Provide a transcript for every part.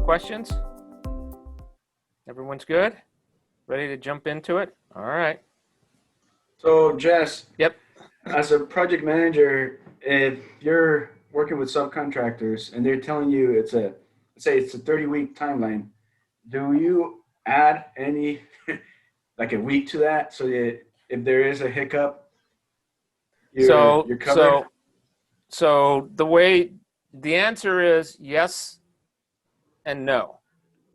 questions? Everyone's good? Ready to jump into it? All right. So, Jess, Yep. as a project manager, if you're working with subcontractors and they're telling you say it's a 30-week timeline, do you add any like a week to that so that if there is a hiccup, So you're covered? so so the answer is yes and no.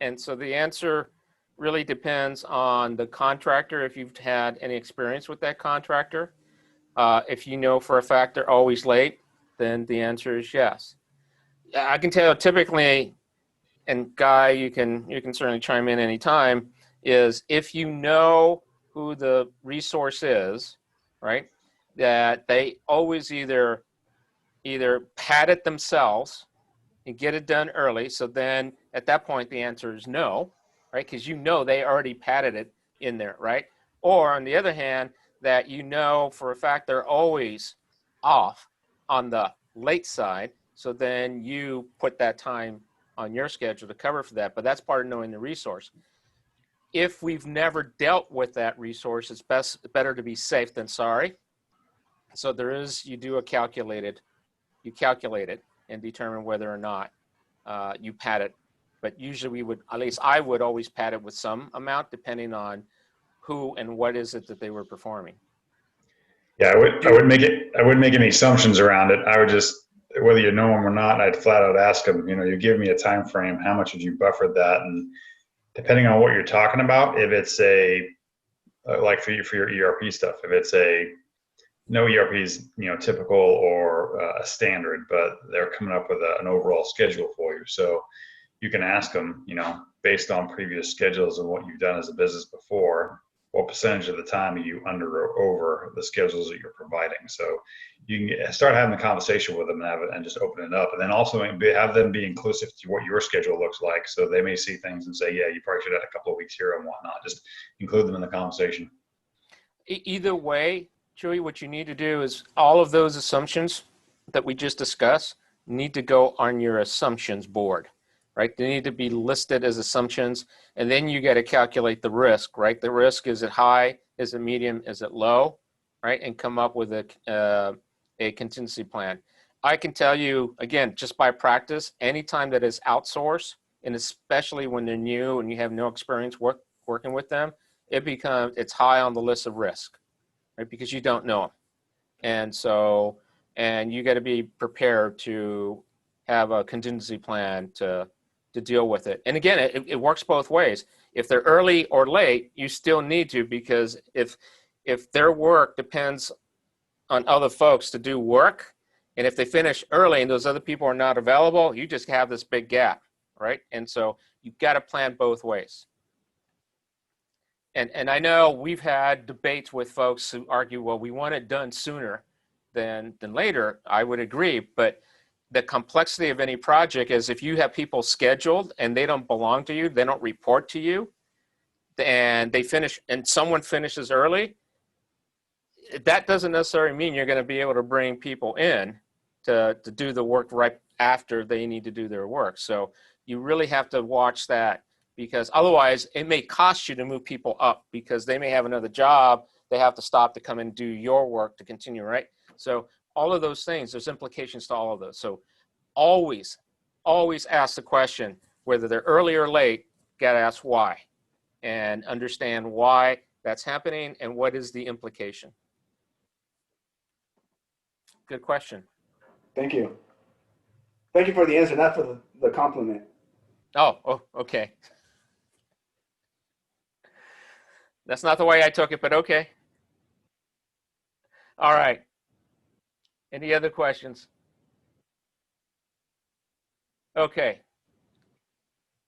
And so the answer really depends on the contractor, if you've had any experience with that contractor. If you know for a fact they're always late, then the answer is yes. I can tell you typically, and Guy, you can certainly chime in anytime, is if you know who the resource is, right? That they always either pad it themselves and get it done early. So then at that point the answer is no, right? Because you know they already padded it in there, right? Or on the other hand, that you know for a fact they're always off on the late side. So then you put that time on your schedule to cover for that. But that's part of knowing the resource. If we've never dealt with that resource, it's better to be safe than sorry. So you do you calculate it and determine whether or not you pad it. But usually at least I would always pad it with some amount depending on who and what is it that they were performing. Yeah, I Do wouldn't make it. I wouldn't make any assumptions around it. I would just, whether you know them or not, I'd flat out ask them. You give me a time frame. How much did you buffer that? And depending on what you're talking about, if it's like for your ERP stuff, if it's no ERP is typical or a standard, but they're coming up with an overall schedule for you. So you can ask them, based on previous schedules and what you've done as a business before, what percentage of the time are you under or over the schedules that you're providing? So you can start having the conversation with them and just open it up. And then also have them be inclusive to what your schedule looks like. So they may see things and say, yeah, you probably should add a couple of weeks here and whatnot. Just include them in the conversation. Either way, Joey, what you need to do is all of those assumptions that we just discussed need to go on your assumptions board, right? They need to be listed as assumptions, and then you got to calculate the risk, right? The risk, is it high, is it medium, is it low, right? And come up with a contingency plan. I can tell you, again, just by practice, anytime that is outsourced, and especially when they're new and you have no experience working with them, it's high on the list of risk, right? Because you don't know them. And you got to be prepared to have a contingency plan to deal with it. And again, it works both ways. If they're early or late, you still need to, because if their work depends on other folks to do work, and if they finish early and those other people are not available, you just have this big gap, right? And so you've got to plan both ways. And I know we've had debates with folks who argue, well, we want it done sooner than later. I would agree, but the complexity of any project is if you have people scheduled and they don't belong to you, they don't report to you, and someone finishes early, that doesn't necessarily mean you're going to be able to bring people in to do the work right after they need to do their work. So you really have to watch that, because otherwise it may cost you to move people up because they may have another job. They have to stop to come and do your work to continue, right? So all of those things, there's implications to all of those. So always ask the question, whether they're early or late, got to ask why and understand why that's happening and what is the implication. Good question. Thank you. Thank you for the answer, not for the compliment. Oh, okay. That's not the way I took it, but okay. All right. Any other questions? Okay.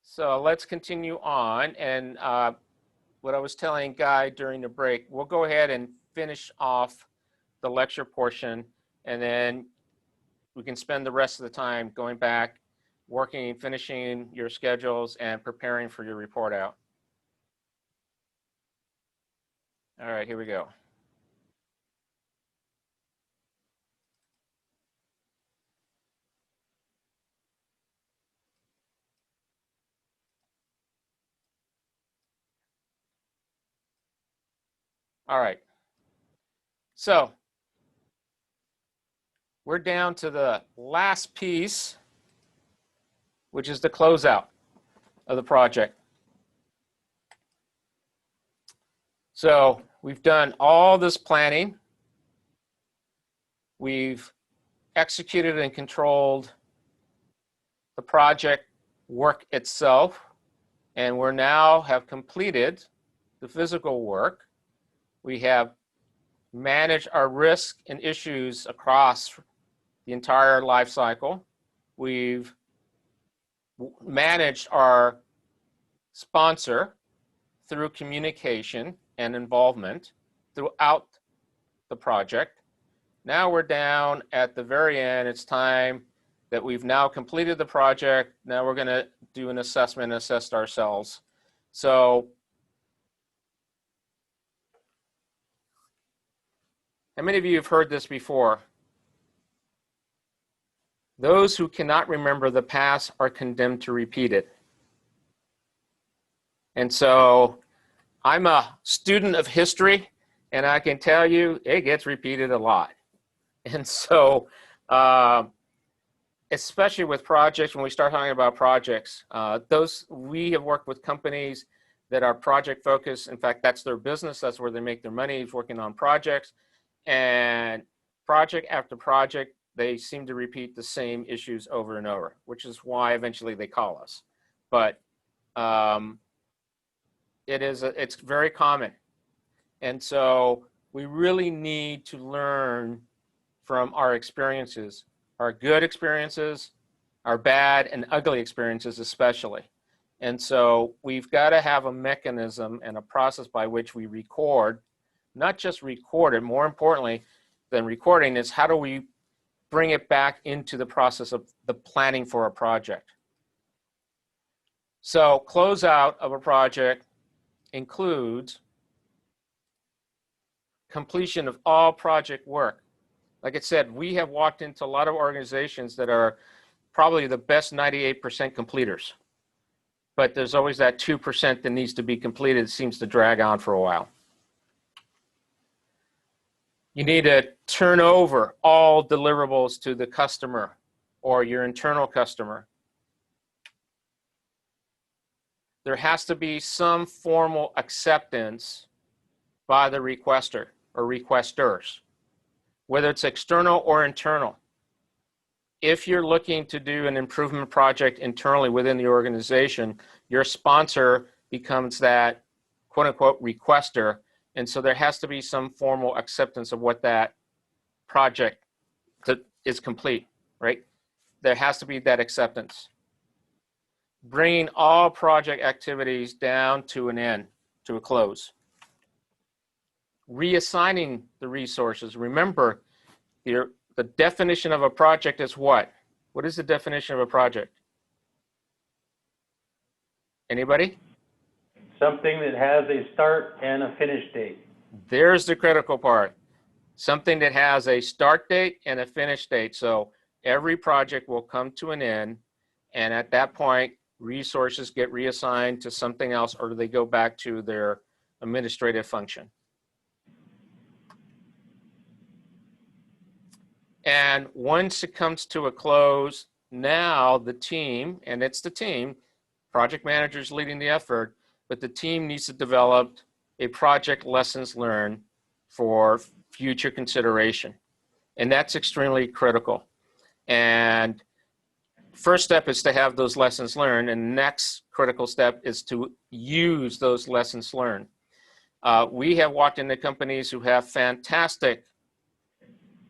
So let's continue on. And what I was telling Guy during the break, we'll go ahead and finish off the lecture portion, and then we can spend the rest of the time going back, working, finishing your schedules, and preparing for your report out. All right, here we go. All right. So we're down to the last piece, which is the closeout of the project. So we've done all this planning. We've executed and controlled the project work itself, and we're now have completed the physical work. We have managed our risk and issues across the entire life cycle. We've managed our sponsor through communication and involvement throughout the project. Now we're down at the very end. It's time that we've now completed the project. Now we're going to do an assessment and assess ourselves. So how many of you have heard this before? Those who cannot remember the past are condemned to repeat it. And so I'm a student of history, and I can tell you it gets repeated a lot. And so, especially with projects, when we start talking about projects, we have worked with companies that are project focused. In fact, that's their business. That's where they make their money, is working on projects. And project after project, they seem to repeat the same issues over and over, which is why eventually they call us. But it's very common. And so we really need to learn from our experiences, our good experiences, our bad and ugly experiences especially. And so we've got to have a mechanism and a process by which we record, not just record it, more importantly than recording is how do we bring it back into the process of the planning for a project. So closeout of a project includes completion of all project work. Like I said, we have walked into a lot of organizations that are probably the best 98% completers. But there's always that 2% that needs to be completed. It seems to drag on for a while. You need to turn over all deliverables to the customer or your internal customer. There has to be some formal acceptance by the requester or requesters, whether it's external or internal. If you're looking to do an improvement project internally within the organization, your sponsor becomes that quote unquote requester. And so there has to be some formal acceptance of what that project is complete, right? There has to be that acceptance. Bringing all project activities down to an end, to a close. Reassigning the resources. Remember, the definition of a project is what? What is the definition of a project? Anybody? Something that has a start and a finish date. There's the critical part. Something that has a start date and a finish date. So every project will come to an end, and at that point, resources get reassigned to something else, or they go back to their administrative function. And once it comes to a close, now the team, and it's the team, project managers leading the effort, but the team needs to develop a project lessons learned for future consideration. And that's extremely critical. And first step is to have those lessons learned, and next critical step is to use those lessons learned. We have walked into companies who have fantastic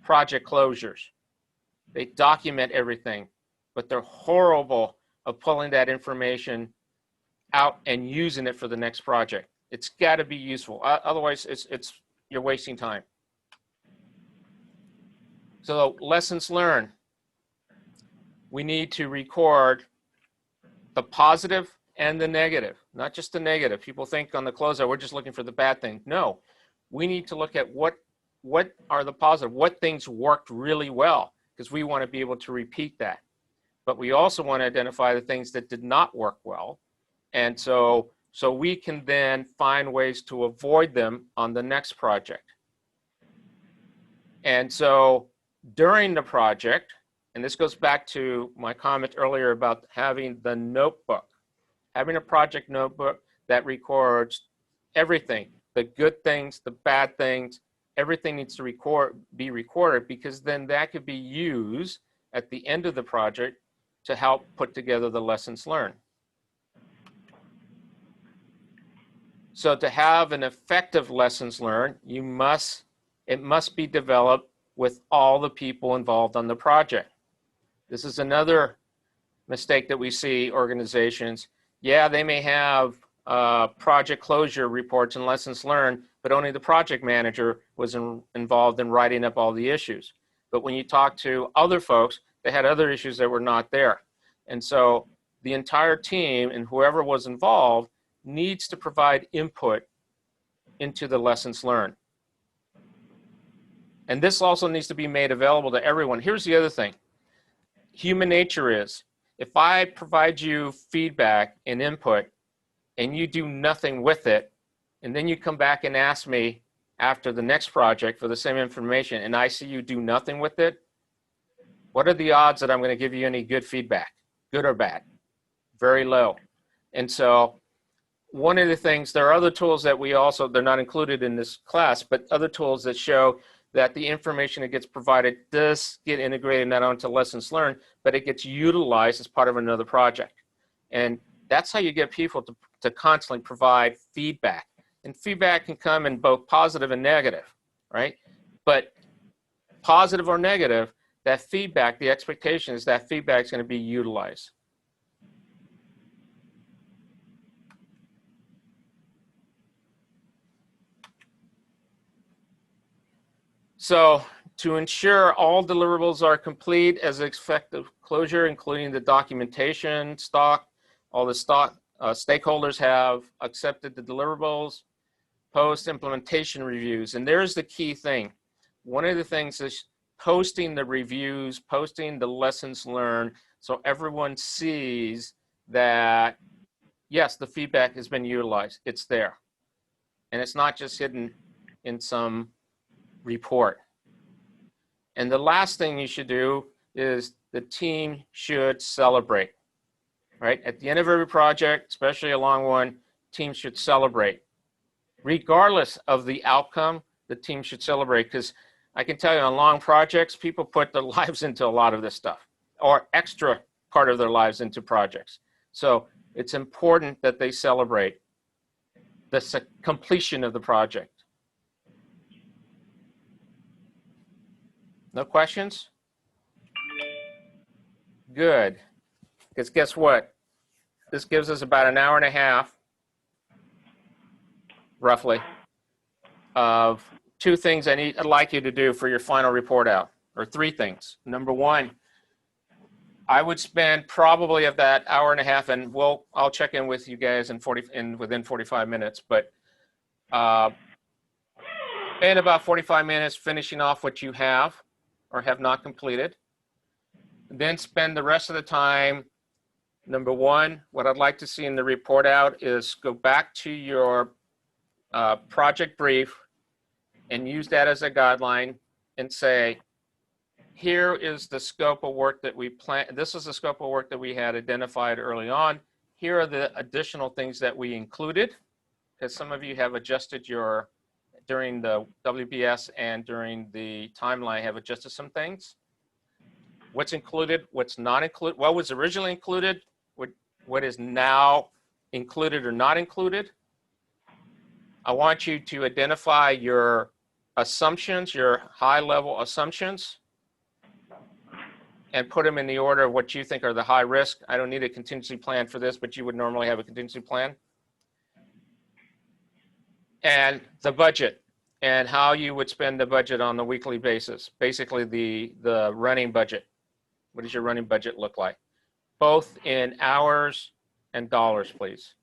project closures. They document everything, but they're horrible of pulling that information out and using it for the next project. It's got to be useful. Otherwise, you're wasting time. So lessons learned. We need to record the positive and the negative, not just the negative. People think on the closeout, we're just looking for the bad thing. No, we need to look at what are the positive, what things worked really well, because we want to be able to repeat that. But we also want to identify the things that did not work well. And so so we can then find ways to avoid them on the next project. And so during the project, and this goes back to my comment earlier about having the notebook, having a project notebook that records everything, the good things, the bad things, everything needs to be recorded, because then that could be used at the end of the project to help put together the lessons learned. So to have an effective lessons learned, it must be developed with all the people involved on the project. This is another mistake that we see organizations. Yeah, they may have project closure reports and lessons learned, but only the project manager was involved in writing up all the issues. But when you talk to other folks, they had other issues that were not there. And so the entire team and whoever was involved needs to provide input into the lessons learned. And this also needs to be made available to everyone. Here's the other thing. Human nature is, if I provide you feedback and input and you do nothing with it, and then you come back and ask me after the next project for the same information and I see you do nothing with it, what are the odds that I'm going to give you any good feedback, good or bad? Very low. And so one of the things, there are other tools that they're not included in this class, but other tools that show that the information that gets provided does get integrated not only to lessons learned, but it gets utilized as part of another project. And that's how you get people to constantly provide feedback. And feedback can come in both positive and negative, right? But positive or negative, that feedback, the expectation is that feedback is going to be utilized. So to ensure all deliverables are complete as effective closure, including the documentation, all the stakeholders have accepted the deliverables, post-implementation reviews. And there's the key thing. One of the things is posting the reviews, posting the lessons learned, so everyone sees that, yes, the feedback has been utilized. It's there. And it's not just hidden in some report. And the last thing you should do is the team should celebrate, right? At the end of every project, especially a long one, teams should celebrate. Regardless of the outcome, the team should celebrate, because I can tell you on long projects, people put their lives into a lot of this stuff, or extra part of their lives into projects. So it's important that they celebrate the completion of the project. No questions? Good. Because guess what? This gives us about an hour and a half, roughly, of two things I'd like you to do for your final report out, or three things. Number one, I would spend probably of that hour and a half, and I'll check in with you guys within 45 minutes, but spend about 45 minutes finishing off what you have or have not completed. Then spend the rest of the time, number one, what I'd like to see in the report out is go back to your project brief and use that as a guideline and say, here is the scope of work that we planned. This is the scope of work that we had identified early on. Here are the additional things that we included, because some of you have adjusted during the WBS and during the timeline have adjusted some things. What's included, what's not included, what was originally included, what is now included or not included. I want you to identify your assumptions, your high-level assumptions, and put them in the order of what you think are the high risk. I don't need a contingency plan for this, but you would normally have a contingency plan. And the budget, and how you would spend the budget on a weekly basis. Basically the running budget. What does your running budget look like? Both in hours and dollars, please.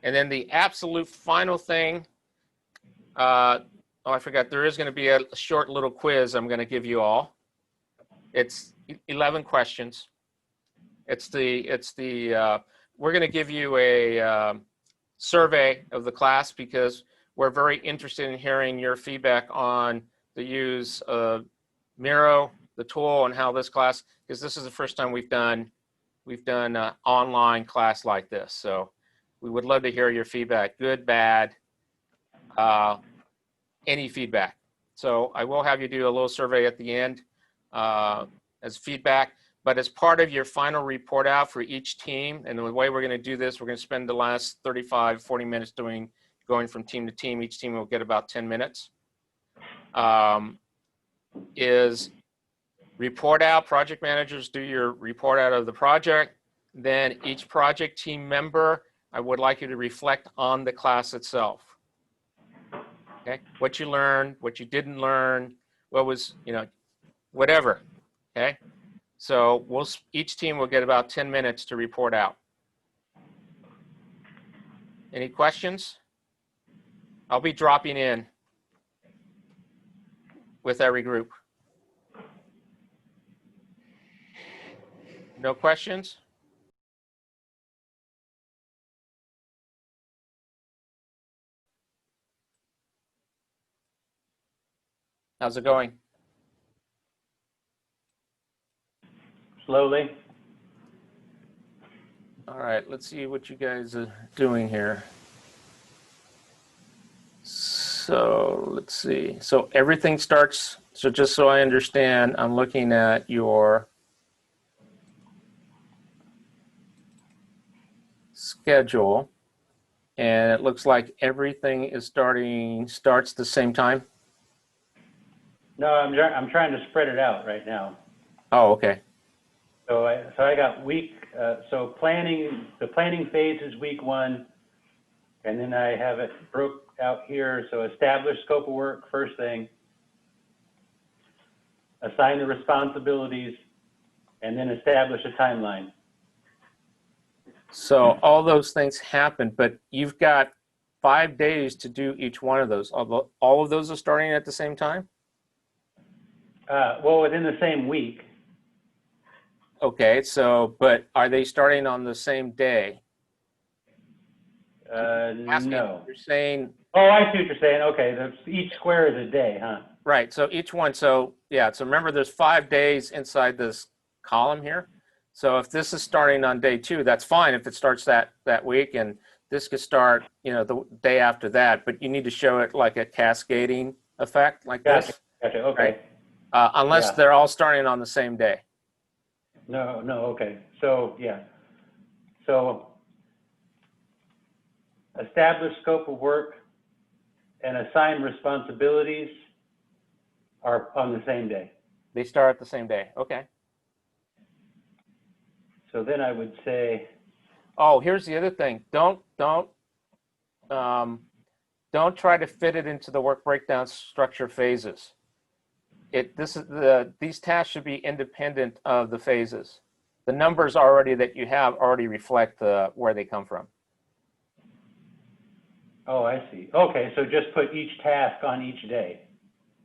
And then the absolute final thing, oh, I forgot, there is going to be a short little quiz I'm going to give you all. It's 11 questions. It's the we're going to give you a survey of the class because we're very interested in hearing your feedback on the use of Miro, the tool, and how this class, because this is the first time we've done an online class like this. So we would love to hear your feedback, good, bad, any feedback. So I will have you do a little survey at the end as feedback, but as part of your final report out for each team, and the way we're going to do this, we're going to spend the last 35, 40 minutes going from team to team. Each team will get about 10 minutes. Is report out, project managers do your report out of the project. Then each project team member, I would like you to reflect on the class itself. Okay, what you learned, what you didn't learn, what was, whatever. Okay, so each team will get about 10 minutes to report out. Any questions? I'll be dropping in with every group. No questions? How's it going? Slowly. All right, let's see what you guys are doing here. So let's see. So everything starts, so just so I understand, I'm looking at your schedule, and it looks like everything is starts the same time. No, I'm trying to spread it out right now. Oh, okay. So I got so the planning phase is week 1, and then I have it broke out here. So establish scope of work, first thing. Assign the responsibilities, and then establish a timeline. So all those things happen, but you've got 5 days to do each one of those. All of those are starting at the same time? Well, within the same week. Okay, so, but are they starting on the same day? No. You're saying, Oh, I see what you're saying. Okay, each square is a day, huh? right, so each one, so yeah, so remember there's 5 days inside this column here. So if this is starting on day 2, that's fine if it starts that week, and this could start, the day after that, but you need to show it like a cascading effect like Gotcha. this. Gotcha. Okay. Right. Unless Yeah. they're all starting on the same day. No, okay. So, yeah. So, establish scope of work and assign responsibilities are on the same day. They start at the same day. Okay. So then I would say, Oh, here's the other thing. Don't try to fit it into the work breakdown structure phases. These tasks should be independent of the phases. The numbers that you have already reflect where they come from. oh, I see. Okay, so just put each task on each day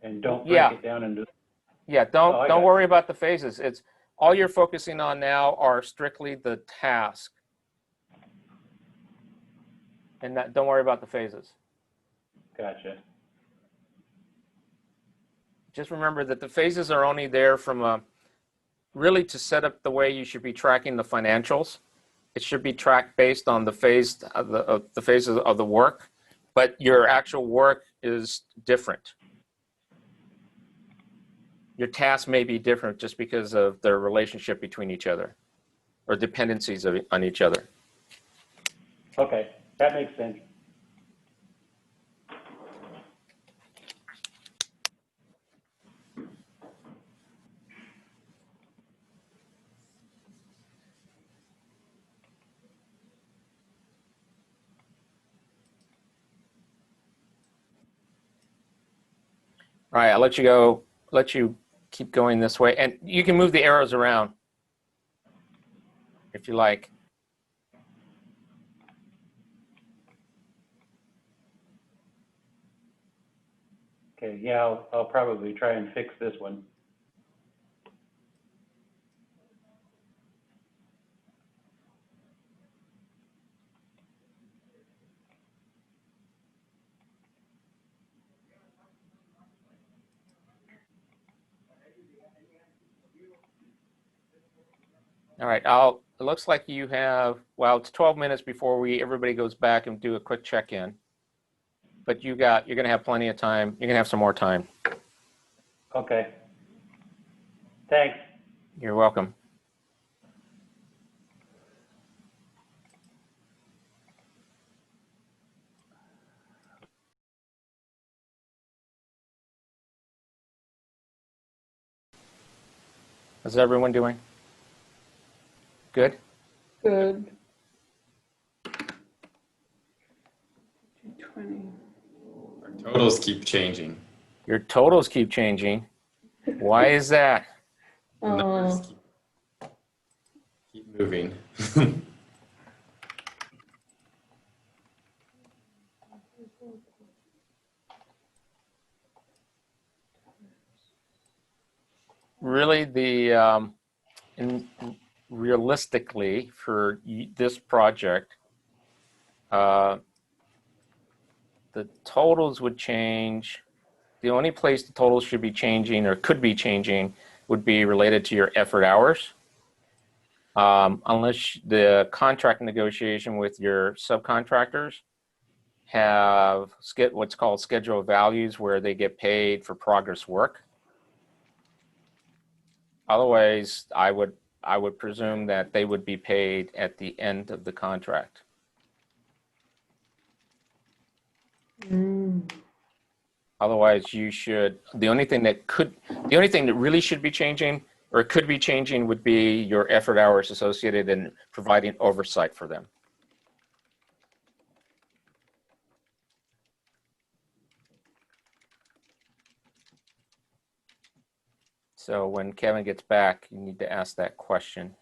and don't break Yeah. it down into. Yeah, I don't got worry about the phases. It's all you're focusing on now are strictly the task. And don't worry about the phases. Gotcha. Just remember that the phases are only there really to set up the way you should be tracking the financials. It should be tracked based on the phase of the phases of the work, but your actual work is different. Your tasks may be different just because of their relationship between each other or dependencies on each other. Okay, that makes sense. All right, I'll let you go. Let you keep going this way, and you can move the arrows around if you like. Okay, yeah, I'll probably try and fix this one. All right, it looks like you have, well, it's 12 minutes before everybody goes back and do a quick check-in. But you're gonna have plenty of time. You're gonna have some more time. Okay. Thanks. You're welcome. How's everyone doing? Good? Good. 20. Totals keep changing. Your totals keep changing. Why is that? Numbers keep moving. Really, realistically for this project, the totals would change. The only place the totals should be changing or could be changing would be related to your effort hours. Unless the contract negotiation with your subcontractors have what's called schedule of values, where they get paid for progress work. Otherwise, I would presume that they would be paid at the end of the contract. Otherwise, the only thing that really should be changing or could be changing would be your effort hours associated in providing oversight for them. So when Kevin gets back, you need to ask that question.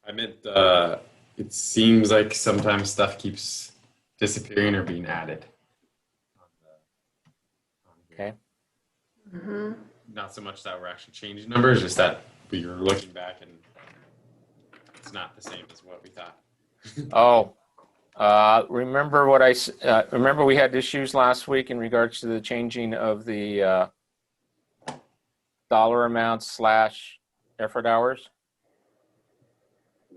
I meant, it seems like sometimes stuff keeps disappearing or being added. Okay. Not so much that we're actually changing numbers, just that we were looking back and it's not the same as what we thought. Oh, remember remember we had issues last week in regards to the changing of the dollar amounts / effort hours?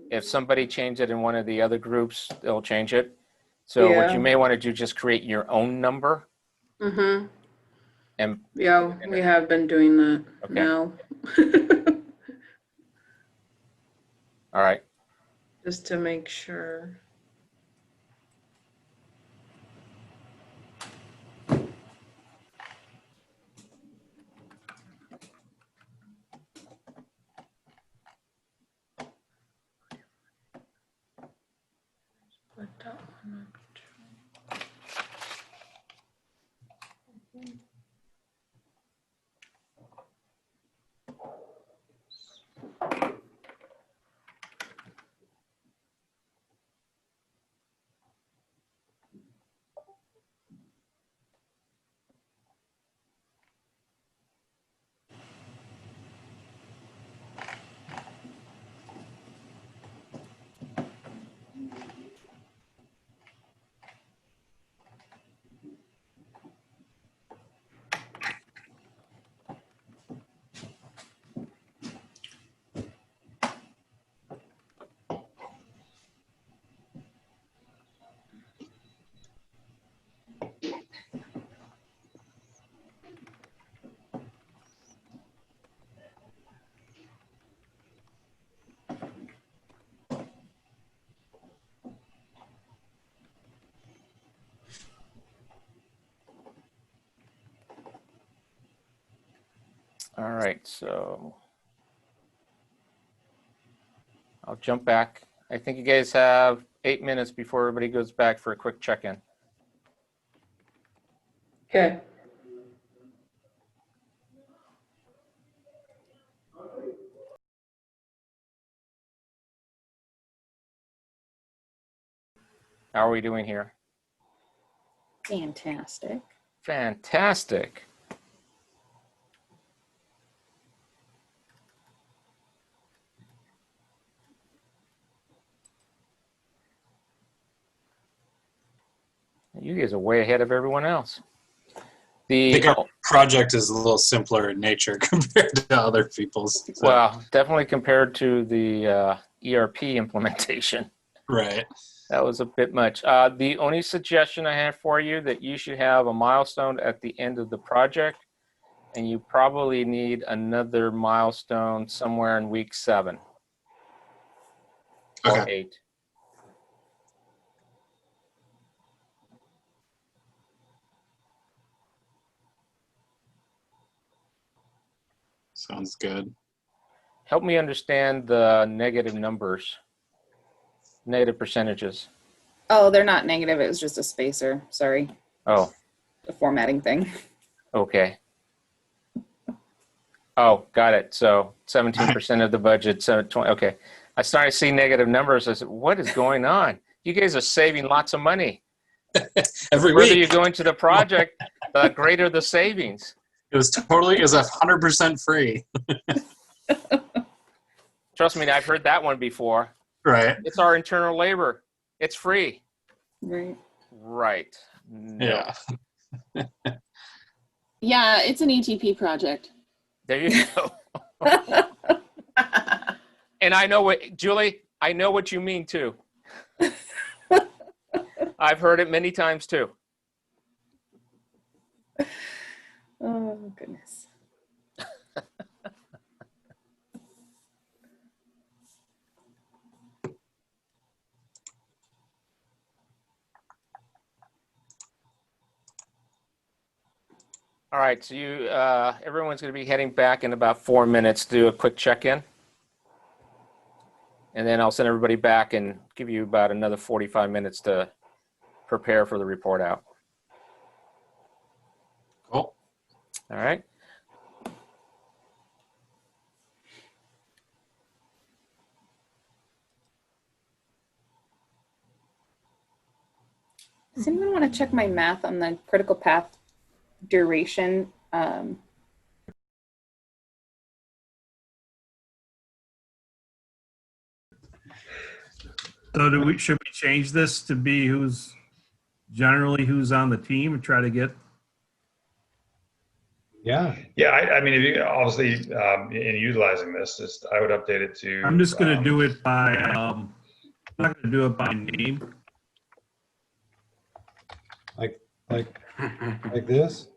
If somebody changed it in one of the other groups, they'll change it. So what you may want to do, just create your own number. And Yeah, we have been doing that now. all right. Just to make sure. Put that one up. All right, so I'll jump back. I think you guys have 8 minutes before everybody goes back for a quick check-in. Okay. How are we doing here? Fantastic. Fantastic. You guys are way ahead of everyone else. I think our project is a little simpler in nature compared to other people's. So, Well, definitely compared to the ERP implementation. right. That was a bit much. The only suggestion I have for you that you should have a milestone at the end of the project, and you probably need another milestone somewhere in week 7 or Okay. 8. Sounds good. Help me understand the negative numbers, negative percentages. Oh, they're not negative. It was just a spacer. Sorry. Oh, A formatting thing. okay. Oh, got it. So 17% of the budget, 20. Okay. I started seeing negative numbers. I said, what is going on? You guys are saving lots of money. Every The further week. you go into the project, the greater the savings. It was 100% free. Trust me, I've heard that one before. Right. It's our internal labor. It's free. Right. Right. No. Yeah. Yeah, it's an ETP project. There you go. And I know what, Julie, I know what you mean too. I've heard it many times too. Oh, goodness. All right, so everyone's going to be heading back in about 4 minutes to do a quick check-in. And then I'll send everybody back and give you about another 45 minutes to prepare for the report out. Cool. All right. Does anyone want to check my math on the critical path duration? So should we change this to be who's on the team and try to get? Yeah, I mean, if you obviously in utilizing this, I would update it to. I'm just going to do it by, I'm not going to do it by name. Like this?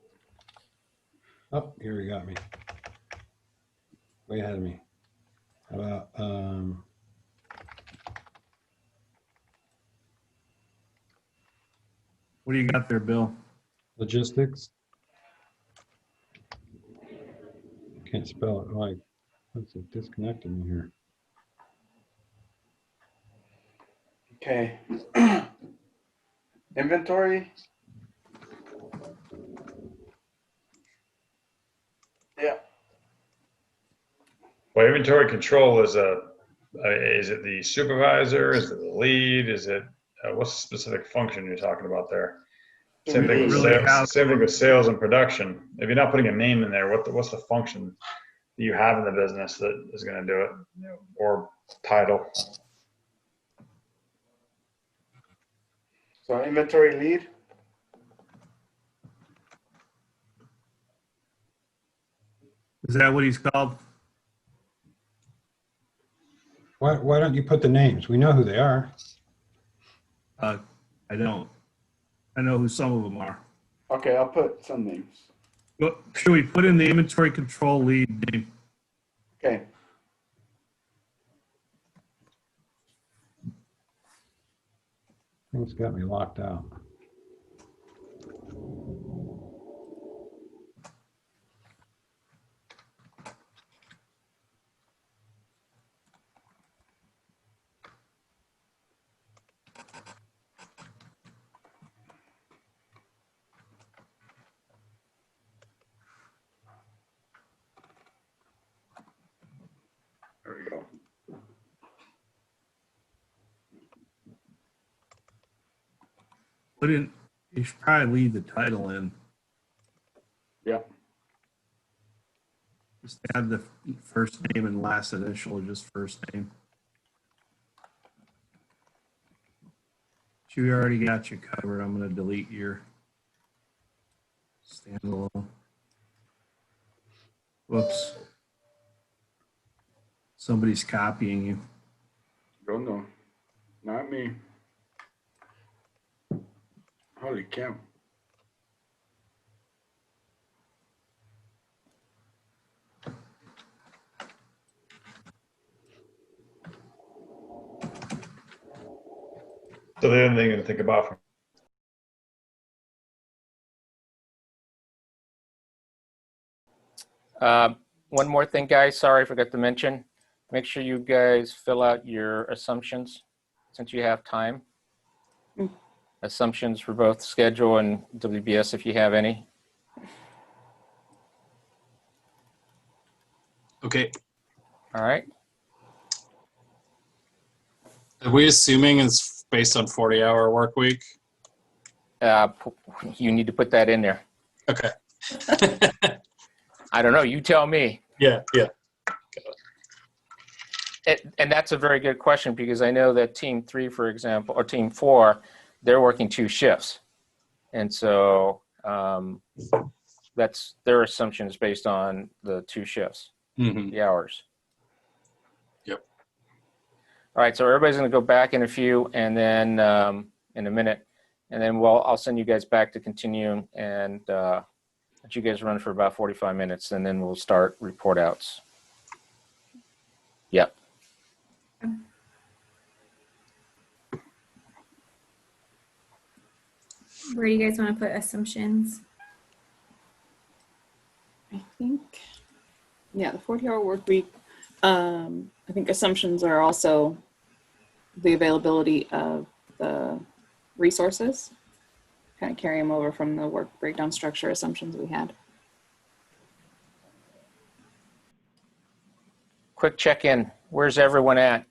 Oh, here he got me. Way ahead of me. How about, What do you got there, Bill? logistics? Can't spell it. Like, what's it disconnecting me here? Okay. Inventory. Yeah. Well, inventory control is it the supervisor? Is it the lead? Is it, what's the specific function you're talking about there? Same thing with Really sales, same thing with sales and production. If you're not putting a name in there, what's the function that you have in the business that is going to do it, or title? So inventory lead. Is that what he's called? Why don't you put the names? We know who they are. I don't. I know who some of them are. Okay, I'll put some names. But should we put in the inventory control lead name? Okay. Things got me locked out. There we go. Put in. You should probably leave the title in. Yeah. Just add the first name and last initial, or just first name. We already got you covered. I'm going to delete your Standalone. Whoops. Somebody's copying you. Don't know. Not me. Holy cow. So the other thing to think about from One more thing, guys. Sorry, I forgot to mention. Make sure you guys fill out your assumptions since you have time. Mm. Assumptions for both schedule and WBS if you have any. Okay. All right. Are we assuming it's based on 40-hour work week? You need to put that in there. Okay. I don't know. You tell me. Yeah. And that's a very good question because I know that team 3, for example, or team 4, they're working 2 shifts. And so that's their assumptions based on the 2 shifts, Mm-hmm. the hours. Yep. All right. So everybody's going to go back in a few and then in a minute. And then I'll send you guys back to continue and let you guys run for about 45 minutes and then we'll start report outs. Yep. Where do you guys want to put assumptions? I think, yeah, the 40-hour work week. I think assumptions are also the availability of the resources. Kind of carry them over from the work breakdown structure assumptions we had. Quick check-in. Where's everyone at?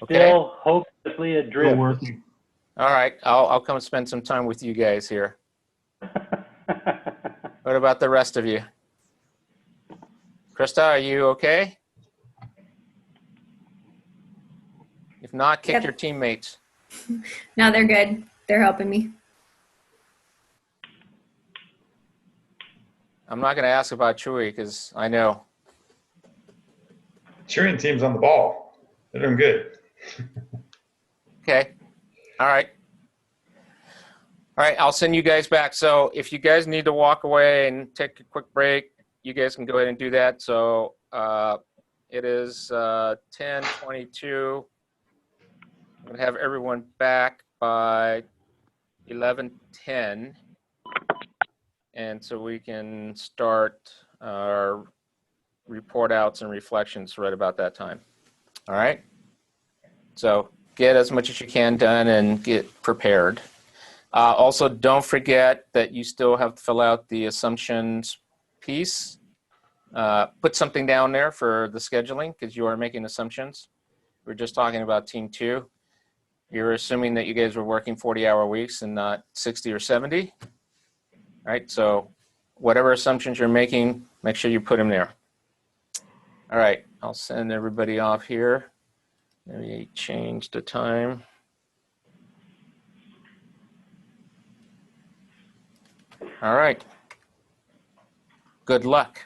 Still hopelessly Still adrift. working. All right. I'll come spend some time with you guys here. What about the rest of you? Krista, are you okay? If not, kick Yep. your teammates. No, they're good. They're helping me. I'm not going to ask about Chewy because I know. cheering team's on the ball. They're doing good. Okay. All right. All right. I'll send you guys back. So if you guys need to walk away and take a quick break, you guys can go ahead and do that. So it is 10:22. I'm going to have everyone back by 11:10. And so we can start our report outs and reflections right about that time. All right. So get as much as you can done and get prepared. Also, don't forget that you still have to fill out the assumptions piece. Put something down there for the scheduling because you are making assumptions. We're just talking about team 2. You're assuming that you guys were working 40-hour weeks and not 60 or 70. All right. So whatever assumptions you're making, make sure you put them there. All right. I'll send everybody off here. Maybe change the time. All right. Good luck.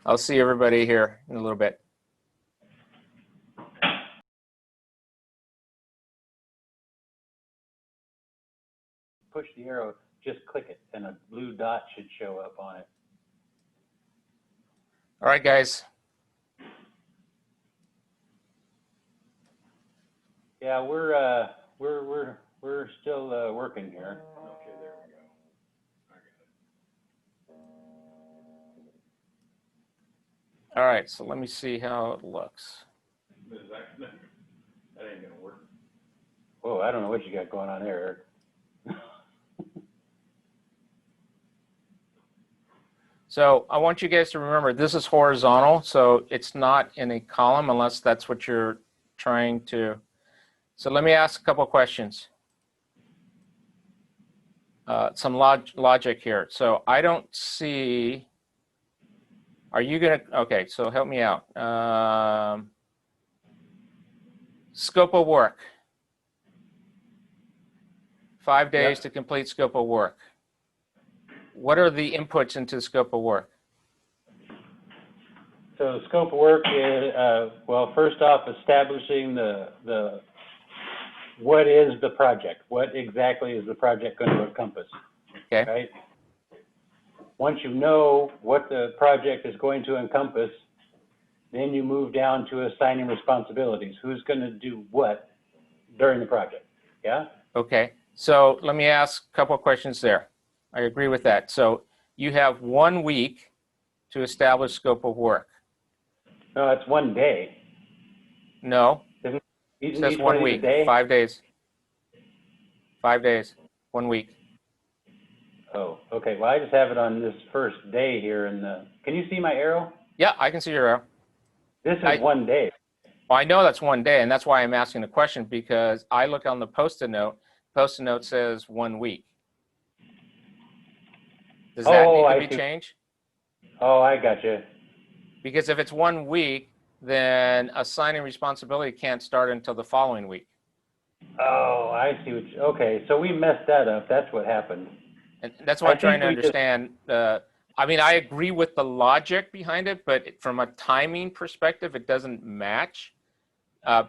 I'll see everybody here in a little bit. Push the arrow, just click it, and a blue dot should show up on it. All right, guys. Yeah, we're still working here. Okay, there we go. All right, so let me see how it looks. That ain't gonna work. Whoa, I don't know what you got going on there, Eric. So I want you guys to remember this is horizontal, so it's not in a column unless that's what you're trying to. So let me ask a couple of questions. Some logic here. So I don't see, are you gonna, okay, so help me out. Scope of work. 5 days Yep. to complete scope of work. What are the inputs into the scope of work? So the scope of work is, well, first off, establishing what is the project? What exactly is the project going to encompass? Okay. Right? Once you know what the project is going to encompass, then you move down to assigning responsibilities. Who's going to do what during the project? Yeah? Okay, so let me ask a couple of questions there. I agree with that. So you have 1 week to establish scope of work. No, it's one day. No, Each it says each 1 one is a week, day? 5 days. 5 days, 1 week. Oh, okay. Well, I just have it on this first day here in the, can you see my arrow? Yeah, I can see your arrow. This is I- one day. Well, I know that's 1 day, and that's why I'm asking the question, because I look on the Post-it note. Post-it note says 1 week. Does that Oh, need I to be see. changed? Oh, I got you. Because if it's 1 week, then assigning responsibility can't start until the following week. Oh, I see what you, okay. So we messed that up. That's what happened. And that's what I I'm trying to think we just- understand. I mean, I agree with the logic behind it, but from a timing perspective, it doesn't match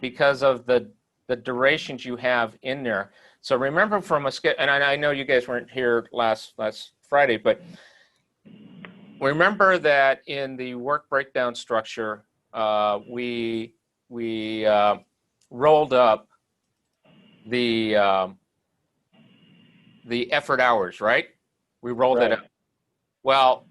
because of the durations you have in there. So remember from a schedule, and I know you guys weren't here last Friday, but remember that in the work breakdown structure, we rolled up the effort hours, right? We rolled it Right. up. Well,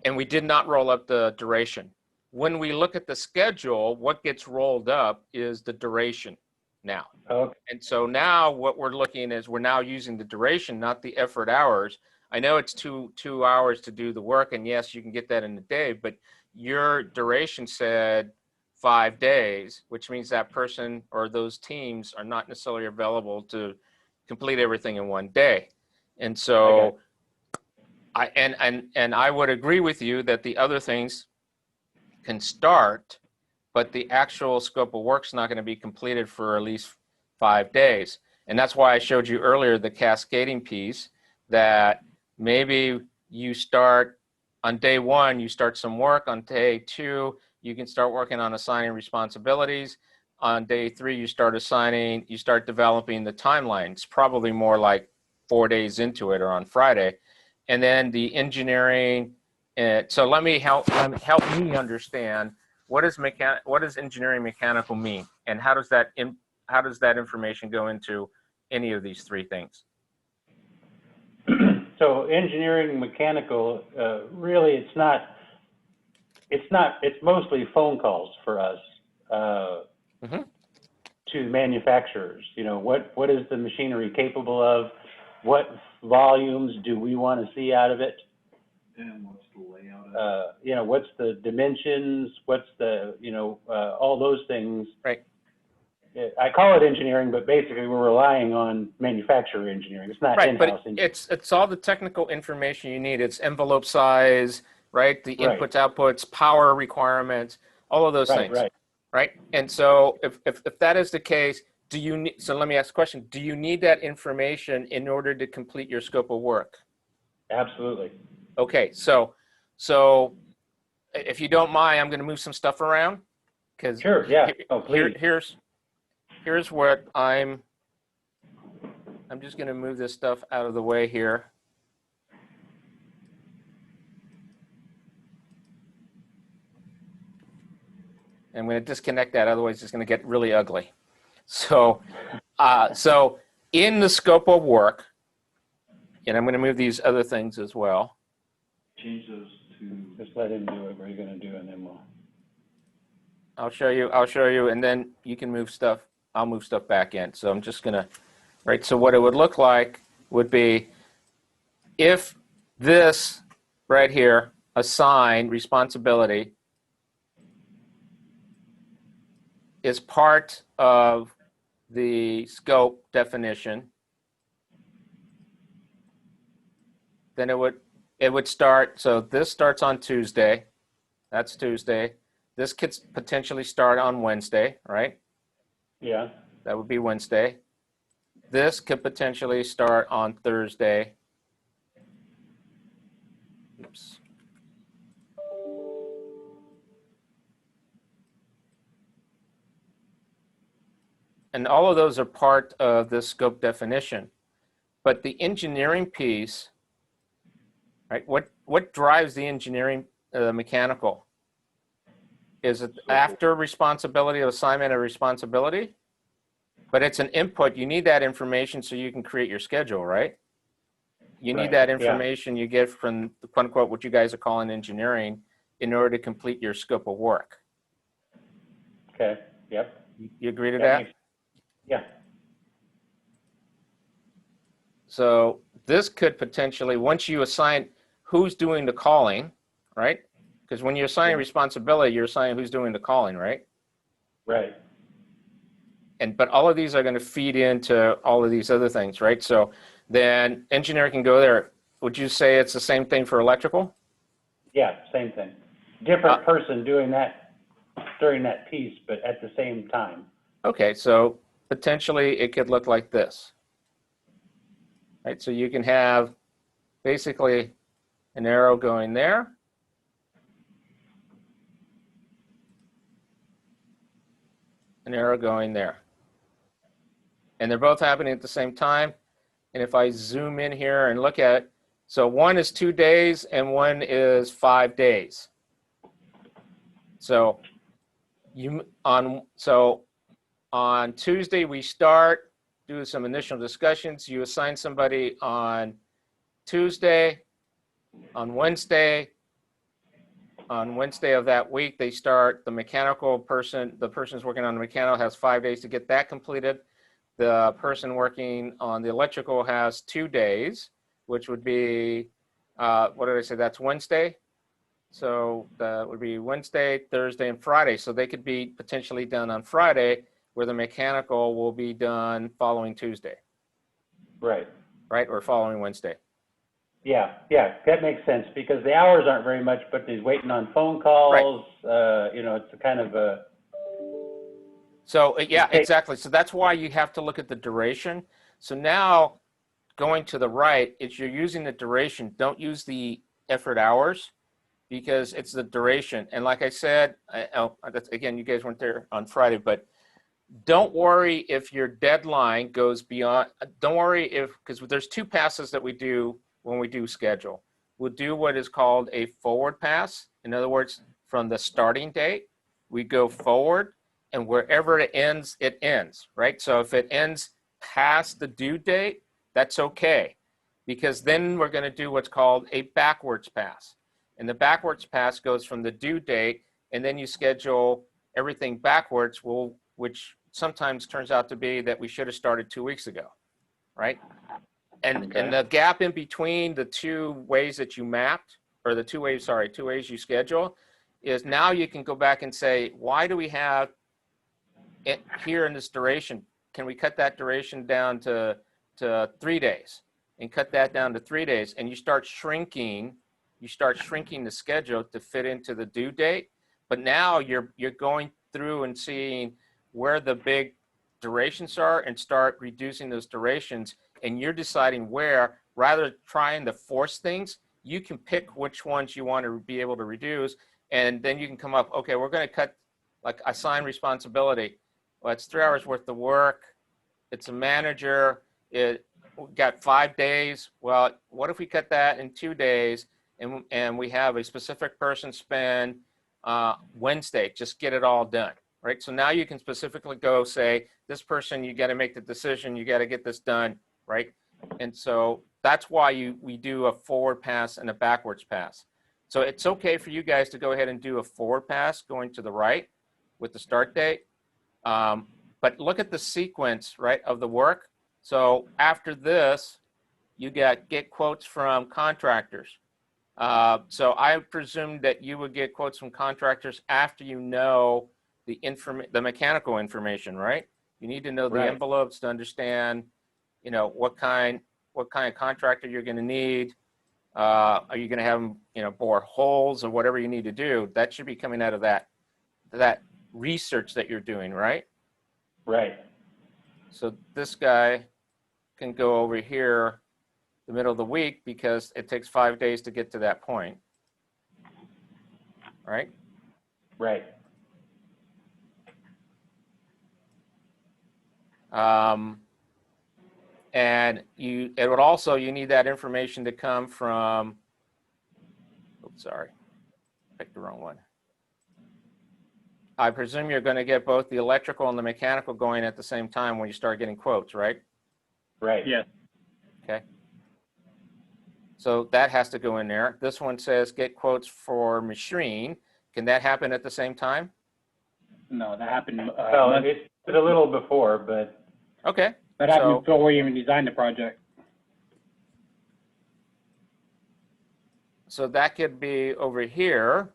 and we did not roll up the duration. When we look at the schedule, what gets rolled up is the duration now. Okay. And so now what we're looking is we're now using the duration, not the effort hours. I know it's two hours to do the work, and yes, you can get that in a day, but your duration said 5 days, which means that person or those teams are not necessarily available to complete everything in 1 day. And so I would agree with you that the other things can start, but the actual scope of work's not going to be completed for at least 5 days. And that's why I showed you earlier the cascading piece, that maybe you start on day 1, you start some work. On day 2, you can start working on assigning responsibilities. On day 3, you start developing the timeline. It's probably more like 4 days into it or on Friday. And then the engineering. So let me help me understand what does engineering mechanical mean, and how does that information go into any of these 3 things? So engineering mechanical, really, it's mostly phone calls for us to manufacturers. You know, what is the machinery capable of? What volumes do we want to see out of it? And what's the layout? You know, what's the dimensions? What's the, all those things. Right. I call it engineering, but basically we're relying on manufacturer engineering. It's not Right, in-house but engineering. it's all the technical information you need. It's envelope size, right? The Right. inputs, outputs, power requirements, all of those things. Right. And so if that is the case, so let me ask a question. Do you need that information in order to complete your scope of work? Absolutely. Okay, so if you don't mind, I'm going to move some stuff around, because Sure, yeah. Oh, please. here's what I'm just going to move this stuff out of the way here. I'm going to disconnect that, otherwise it's going to get really ugly. So in the scope of work, and I'm going to move these other things as well. Change those to. Just let him do what he's going to do, and then we'll. I'll show you, and then you can move stuff. I'll move stuff back in. So I'm just going to, right, so what it would look like would be if this right here, assign responsibility, is part of the scope definition, then it would start. So this starts on Tuesday. That's Tuesday. This could potentially start on Wednesday, right? Yeah. That would be Wednesday. this could potentially start on Thursday. Oops. And all of those are part of the scope definition. But the engineering piece, right? What drives the engineering, mechanical? Is it after responsibility of assignment of responsibility? But it's an input. You need that information so you can create your schedule, right? You need Right, that yeah. information you get from, quote unquote, what you guys are calling engineering in order to complete your scope of work. Okay, yep. You agree to that? Yeah, So this could potentially, once you assign who's doing the calling, right? Because when you're assigning Yeah. responsibility, you're assigning who's doing the calling, right? right. But all of these are going to feed into all of these other things, right? So then engineer can go there. Would you say it's the same thing for electrical? Yeah, same thing. Different person doing that during that piece, but at the same time. Okay, so potentially it could look like this. Right, so you can have basically an arrow going there. An arrow going there. And they're both happening at the same time. And if I zoom in here and look at it, so one is 2 days and one is 5 days. So on Tuesday we start, do some initial discussions. You assign somebody on Tuesday, on Wednesday of that week, they start the mechanical person, the person's working on the mechanical has 5 days to get that completed. The person working on the electrical has 2 days, which would be, what did I say? That's Wednesday. So that would be Wednesday, Thursday, and Friday. So they could be potentially done on Friday, where the mechanical will be done following Tuesday, Right. right? Or following Wednesday. Yeah, that makes sense because the hours aren't very much, but he's waiting on phone calls. It's a kind of a. So yeah, exactly. So that's why you have to look at the duration. So now going to the right, if you're using the duration, don't use the effort hours because it's the duration. And like I said, again, you guys weren't there on Friday, but don't worry if your deadline goes beyond, don't worry because there's 2 passes that we do when we do schedule. We'll do what is called a forward pass. In other words, from the starting date, we go forward and wherever it ends, right? So if it ends past the due date, that's okay because then we're going to do what's called a backwards pass. And the backwards pass goes from the due date and then you schedule everything backwards, which sometimes turns out to be that we should have started 2 weeks ago, right? And the gap in between the 2 ways that you mapped, or the 2 ways you schedule, is now you can go back and say, why do we have it here in this duration? Can we cut that duration down to 3 days and cut that down to 3 days? And you start shrinking the schedule to fit into the due date. But now you're going through and seeing where the big durations are and start reducing those durations. And you're deciding where, rather than trying to force things, you can pick which ones you want to be able to reduce. And then you can come up, okay, we're going to cut, like assign responsibility. Well, it's 3 hours worth of work. It's a manager. We got 5 days. Well, what if we cut that in 2 days and we have a specific person spend Wednesday, just get it all done, right? So now you can specifically go say, this person, you got to make the decision. You got to get this done, right? And so that's why we do a forward pass and a backwards pass. So it's okay for you guys to go ahead and do a forward pass going to the right with the start date. But look at the sequence, right, of the work. So after this, you get quotes from contractors. So I presume that you would get quotes from contractors after you know the mechanical information, right? You need to know the envelopes to understand, what kind of contractor you're going to need. Are you going to have them, bore holes or whatever you need to do? That should be coming out of that research that you're doing, right? Right. So this guy can go over here the middle of the week because it takes 5 days to get to that point. Right? Right. And it would also, you need that information to come from, oops, sorry, picked the wrong one. I presume you're going to get both the electrical and the mechanical going at the same time when you start getting quotes, right? Right. Yes. Okay. So that has to go in there. This one says get quotes for machine. Can that happen at the same time? No, that happened. Well, it's a little before, but Okay. That happened so- before we even designed the project. So that could be over here,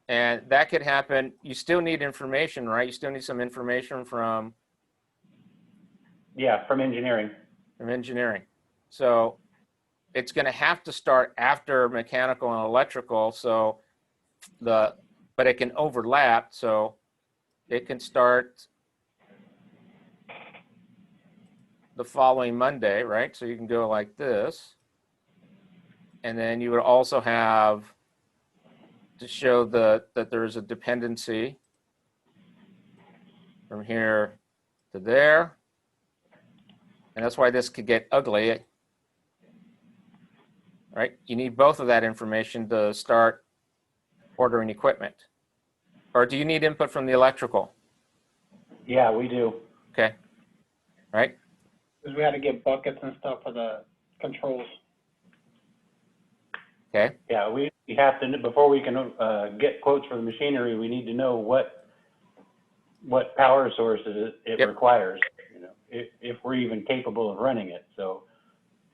and that could happen. You still need information, right? You still need some information from yeah, from engineering. engineering. So it's going to have to start after mechanical and electrical. So but it can overlap. So it can start the following Monday, right? So you can go like this. And then you would also have to show that there is a dependency from here to there. And that's why this could get ugly, right? You need both of that information to start ordering equipment. Or do you need input from the electrical? Yeah, we do. Okay, right? Because we had to get buckets and stuff for the controls. Okay, Yeah, we have to, before we can get quotes for the machinery, we need to know what power sources it Yep. requires, you know, if we're even capable of running it. So,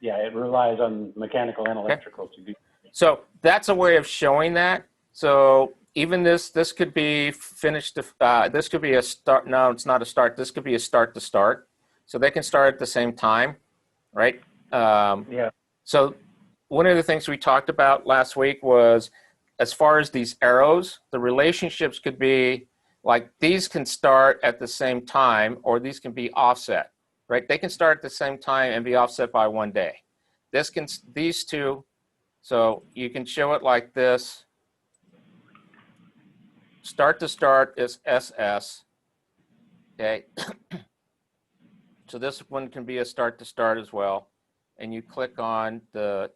yeah, it relies on mechanical and electrical to do. so that's a way of showing that. So even this could be finished, this could be a start, no, it's not a start, this could be a start to start. So they can start at the same time, right? Yeah. So one of the things we talked about last week was, as far as these arrows, the relationships could be like these can start at the same time, or these can be offset, right? They can start at the same time and be offset by 1 day. These two, so you can show it like this. Start to start is SS, okay? So this one can be a start to start as well. And you click on the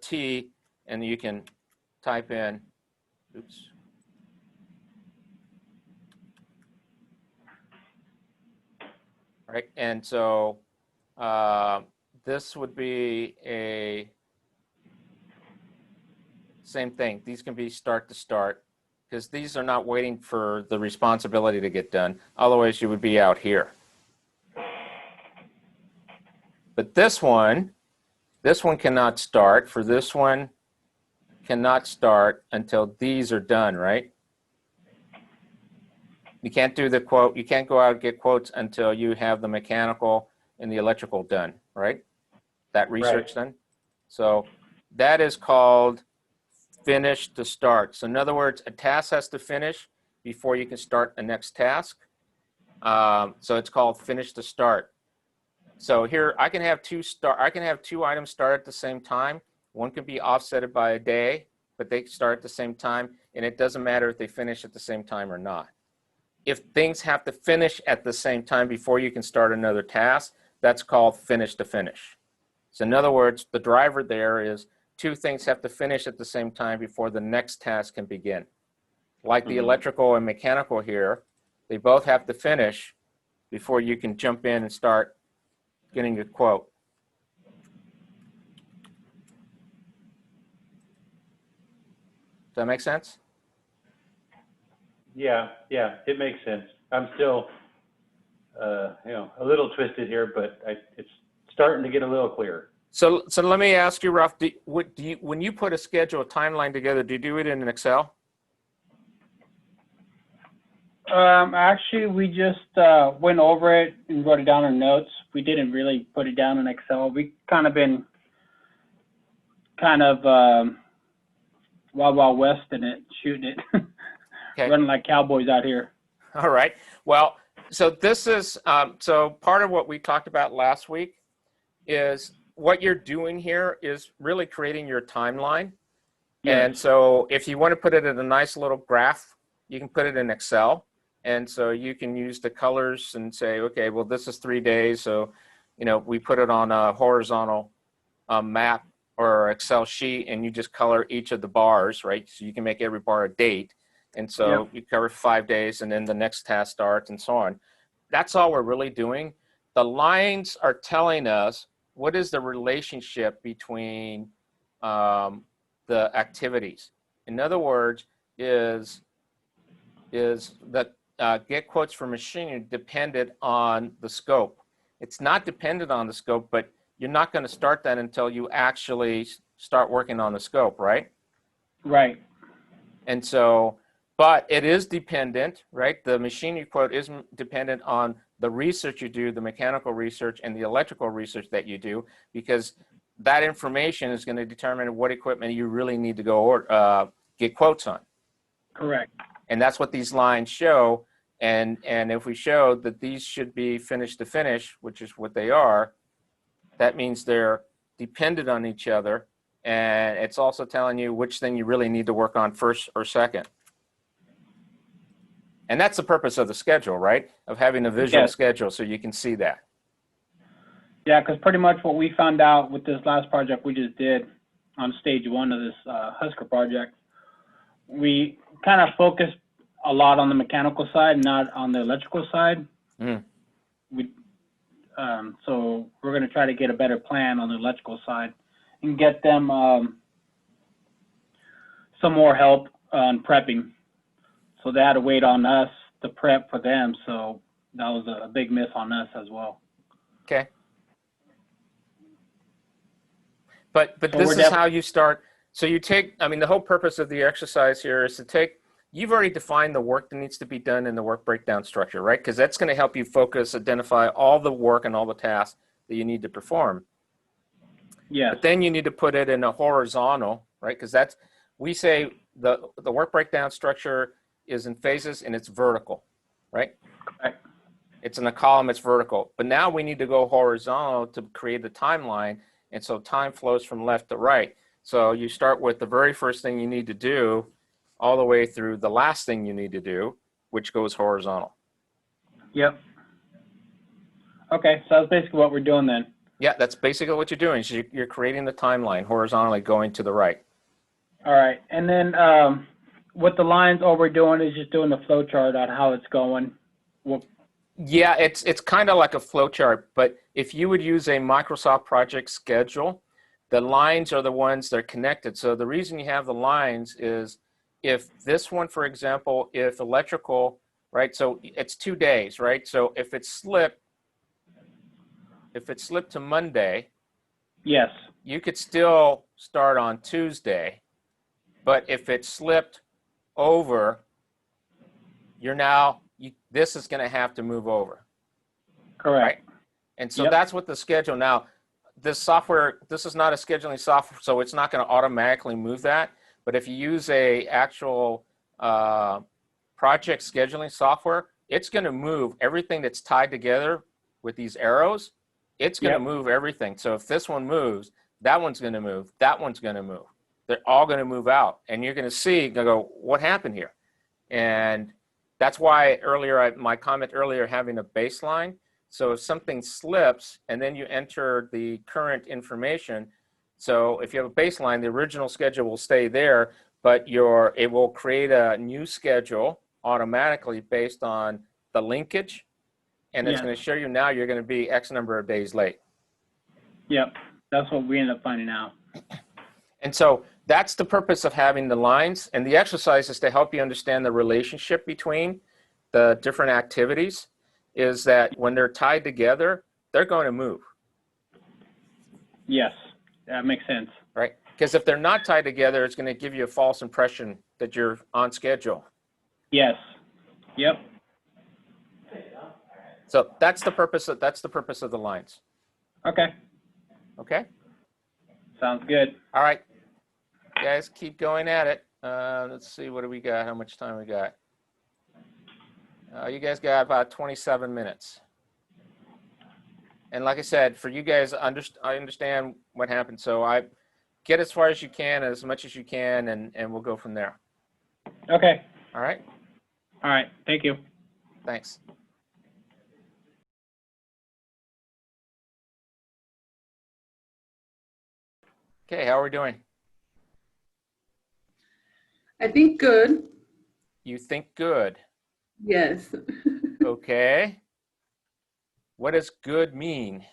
T and you can type in, oops. Right, and so this would be a same thing. These can be start to start because these are not waiting for the responsibility to get done. Otherwise you would be out here. But this one cannot start. For this one, cannot start until these are done, right? You can't do the quote. You can't go out and get quotes until you have the mechanical and the electrical done, right? That research done. So that is called finish to start. So in other words, a task has to finish before you can start the next task. So it's called finish to start. So here I can have two items start at the same time. One can be offsetted by a day, but they start at the same time, and it doesn't matter if they finish at the same time or not. If things have to finish at the same time before you can start another task, that's called finish to finish. So in other words, the driver there is two things have to finish at the same time before the next task can begin. Like the electrical and mechanical here, they both have to finish before you can jump in and start getting a quote. Does that make sense? Yeah, it makes sense. I'm still, a little twisted here, but it's starting to get a little clearer. So let me ask you, Ralph, when you put a schedule, a timeline together, do you do it in an Excel? Actually, we just went over it and wrote it down in notes. We didn't really put it down in Excel. We kind of been Wild West in it, shooting it, Okay. running like cowboys out here. All right. Well, so this is, so part of what we talked about last week is what you're doing here is really creating your timeline. Yes. And so if you want to put it in a nice little graph, you can put it in Excel. And so you can use the colors and say, okay, well, this is 3 days. So, we put it on a horizontal map or Excel sheet, and you just color each of the bars, right? So you can make every bar a date. And so you cover 5 days, and then the next task starts and so on. That's all we're really doing. The lines are telling us what is the relationship between the activities. In other words, is that get quotes for machinery dependent on the scope? It's not dependent on the scope, but you're not going to start that until you actually start working on the scope, right? Right. And so, but it is dependent, right? The machinery quote is dependent on the research you do, the mechanical research and the electrical research that you do, because that information is going to determine what equipment you really need to go get quotes on. Correct. And that's what these lines show. And if we show that these should be finish to finish, which is what they are, that means they're dependent on each other. And it's also telling you which thing you really need to work on first or second. And that's the purpose of the schedule, right? Of having a visual schedule so you can see that. Yeah, because pretty much what we found out with this last project we just did on stage 1 of this Husker project, we kind of focused a lot on the mechanical side, not on the electrical side. So we're going to try to get a better plan on the electrical side and get them some more help on prepping. So they had to wait on us to prep for them. So that was a big miss on us as well. Okay. But So this is how you start. So you take, the whole purpose of the exercise here is to take, you've already defined the work that needs to be done in the work breakdown structure, right? Because that's going to help you focus, identify all the work and all the tasks that you need to perform. Yes. But then you need to put it in a horizontal, right? Because that's, we say the work breakdown structure is in phases and it's vertical, right? Correct. It's in a column, it's vertical. But now we need to go horizontal to create the timeline. And so time flows from left to right. So you start with the very first thing you need to do all the way through the last thing you need to do, which goes horizontal. Yep. Okay, so that's basically what we're doing then. Yeah, that's basically what you're doing. So you're creating the timeline horizontally going to the right. All right, and then with the lines, all we're doing is just doing the flow chart on how it's going. Yeah, it's kind of like a flow chart, but if you would use a Microsoft project schedule, the lines are the ones that are connected. So the reason you have the lines is if this one, for example, if electrical, right? So it's 2 days, right? So if it slipped to Monday, yes, you could still start on Tuesday. But if it slipped over, this is going to have to move over. Correct. Right? And so that's what the schedule now. This software, this is not a scheduling software, so it's not going to automatically move that. But if you use a actual project scheduling software, it's going to move everything that's tied together with these arrows. It's going to move everything. So if this one moves, that one's going to move. That one's going to move. They're all going to move out. And you're going to see, go, what happened here? And that's why my comment earlier, having a baseline. So if something slips and then you enter the current information, so if you have a baseline, the original schedule will stay there, but it will create a new schedule automatically based on the linkage. And it's going to show you now you're going to be X number of days late. Yep, that's what we end up finding out. And so that's the purpose of having the lines. And the exercise is to help you understand the relationship between the different activities, is that when they're tied together, they're going to move. Yes, that makes sense. Right? Because if they're not tied together, it's going to give you a false impression that you're on schedule. Yes. Yep. So that's the purpose of the lines. Okay. Okay. Sounds good. All right, guys, keep going at it. Let's see, what do we got? How much time we got? You guys got about 27 minutes. And like I said, for you guys, I understand what happened. So I get as far as you can, as much as you can, and we'll go from there. Okay. All right? All right. Thank you. Thanks. Okay, how are we doing? I think good. You think good. Yes. Okay. What does good mean?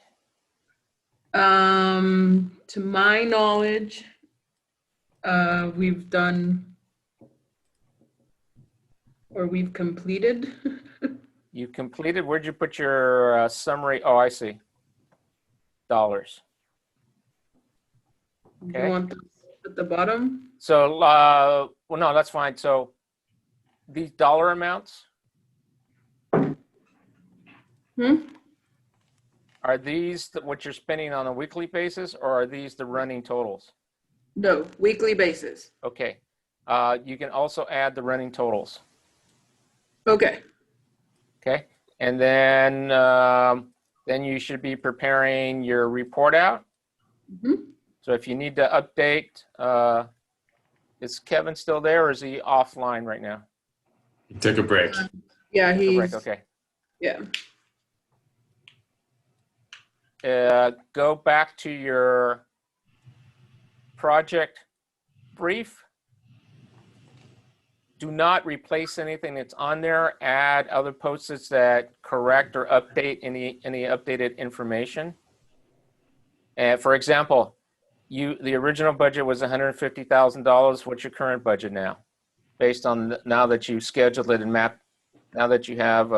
To my knowledge, we've done or we've completed. You completed, where'd you put your summary? Oh, I see. Dollars. You Okay. want this at the bottom? So, well, no, that's fine. So these dollar amounts, are these what you're spending on a weekly basis, or are these the running totals? No, weekly basis. Okay. You can also add the running totals. Okay. Okay. And then you should be preparing your report out. So if you need to update, is Kevin still there, or is he offline right now? He took a break. Yeah, Took a break, he's, okay. yeah. Go back to your project brief. Do not replace anything that's on there. Add other post-its that correct or update any updated information. And for example, the original budget was $150,000. What's your current budget now? Based on now that you've scheduled it and mapped, now that you have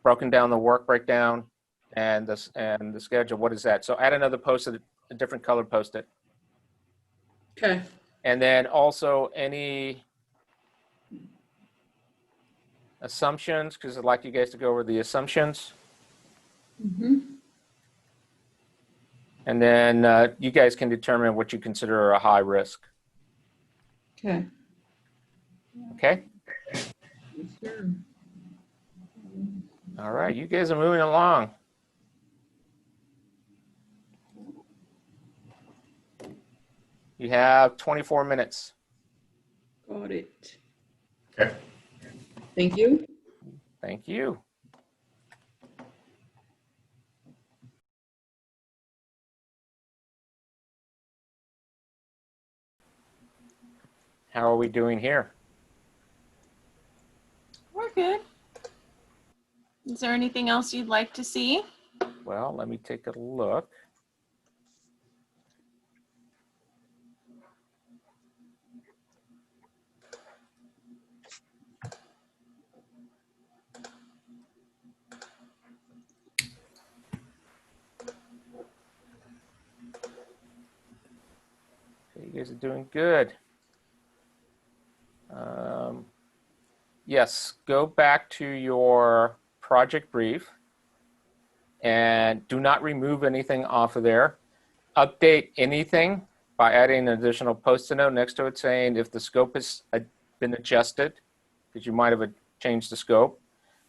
broken down the work breakdown and the schedule, what is that? So add another post-it, a different color post-it. Okay. And then also any assumptions, because I'd like you guys to go over the assumptions. And then you guys can determine what you consider a high risk. Okay. Okay? Sure. All right, you guys are moving along. You have 24 minutes. Got it. Okay. Thank you. Thank you. How are we doing here? We're good. Is there anything else you'd like to see? Well, let me take a look. Okay, you guys are doing good. Yes, go back to your project brief and do not remove anything off of there. Update anything by adding an additional post-it note next to it saying if the scope has been adjusted, because you might have changed the scope.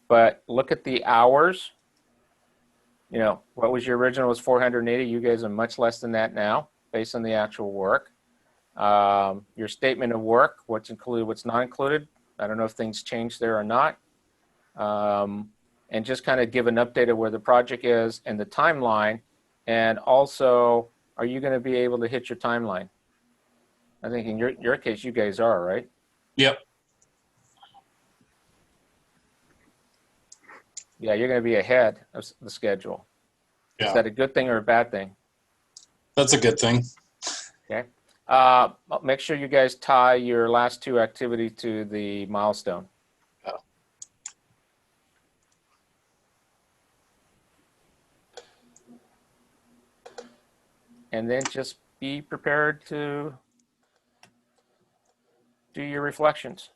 But look at the hours. You know, what was your original was 480. You guys are much less than that now based on the actual work. Your statement of work, what's included, what's not included. I don't know if things changed there or not. And just kind of give an update of where the project is and the timeline. And also, are you going to be able to hit your timeline? I think in your case, you guys are, right? Yep. Yeah, you're going to be ahead of the schedule. Yeah. Is that a good thing or a bad thing? That's a good thing. Okay. Make sure you guys tie your last two activities to the milestone. Yeah. And then just be prepared to do your reflections.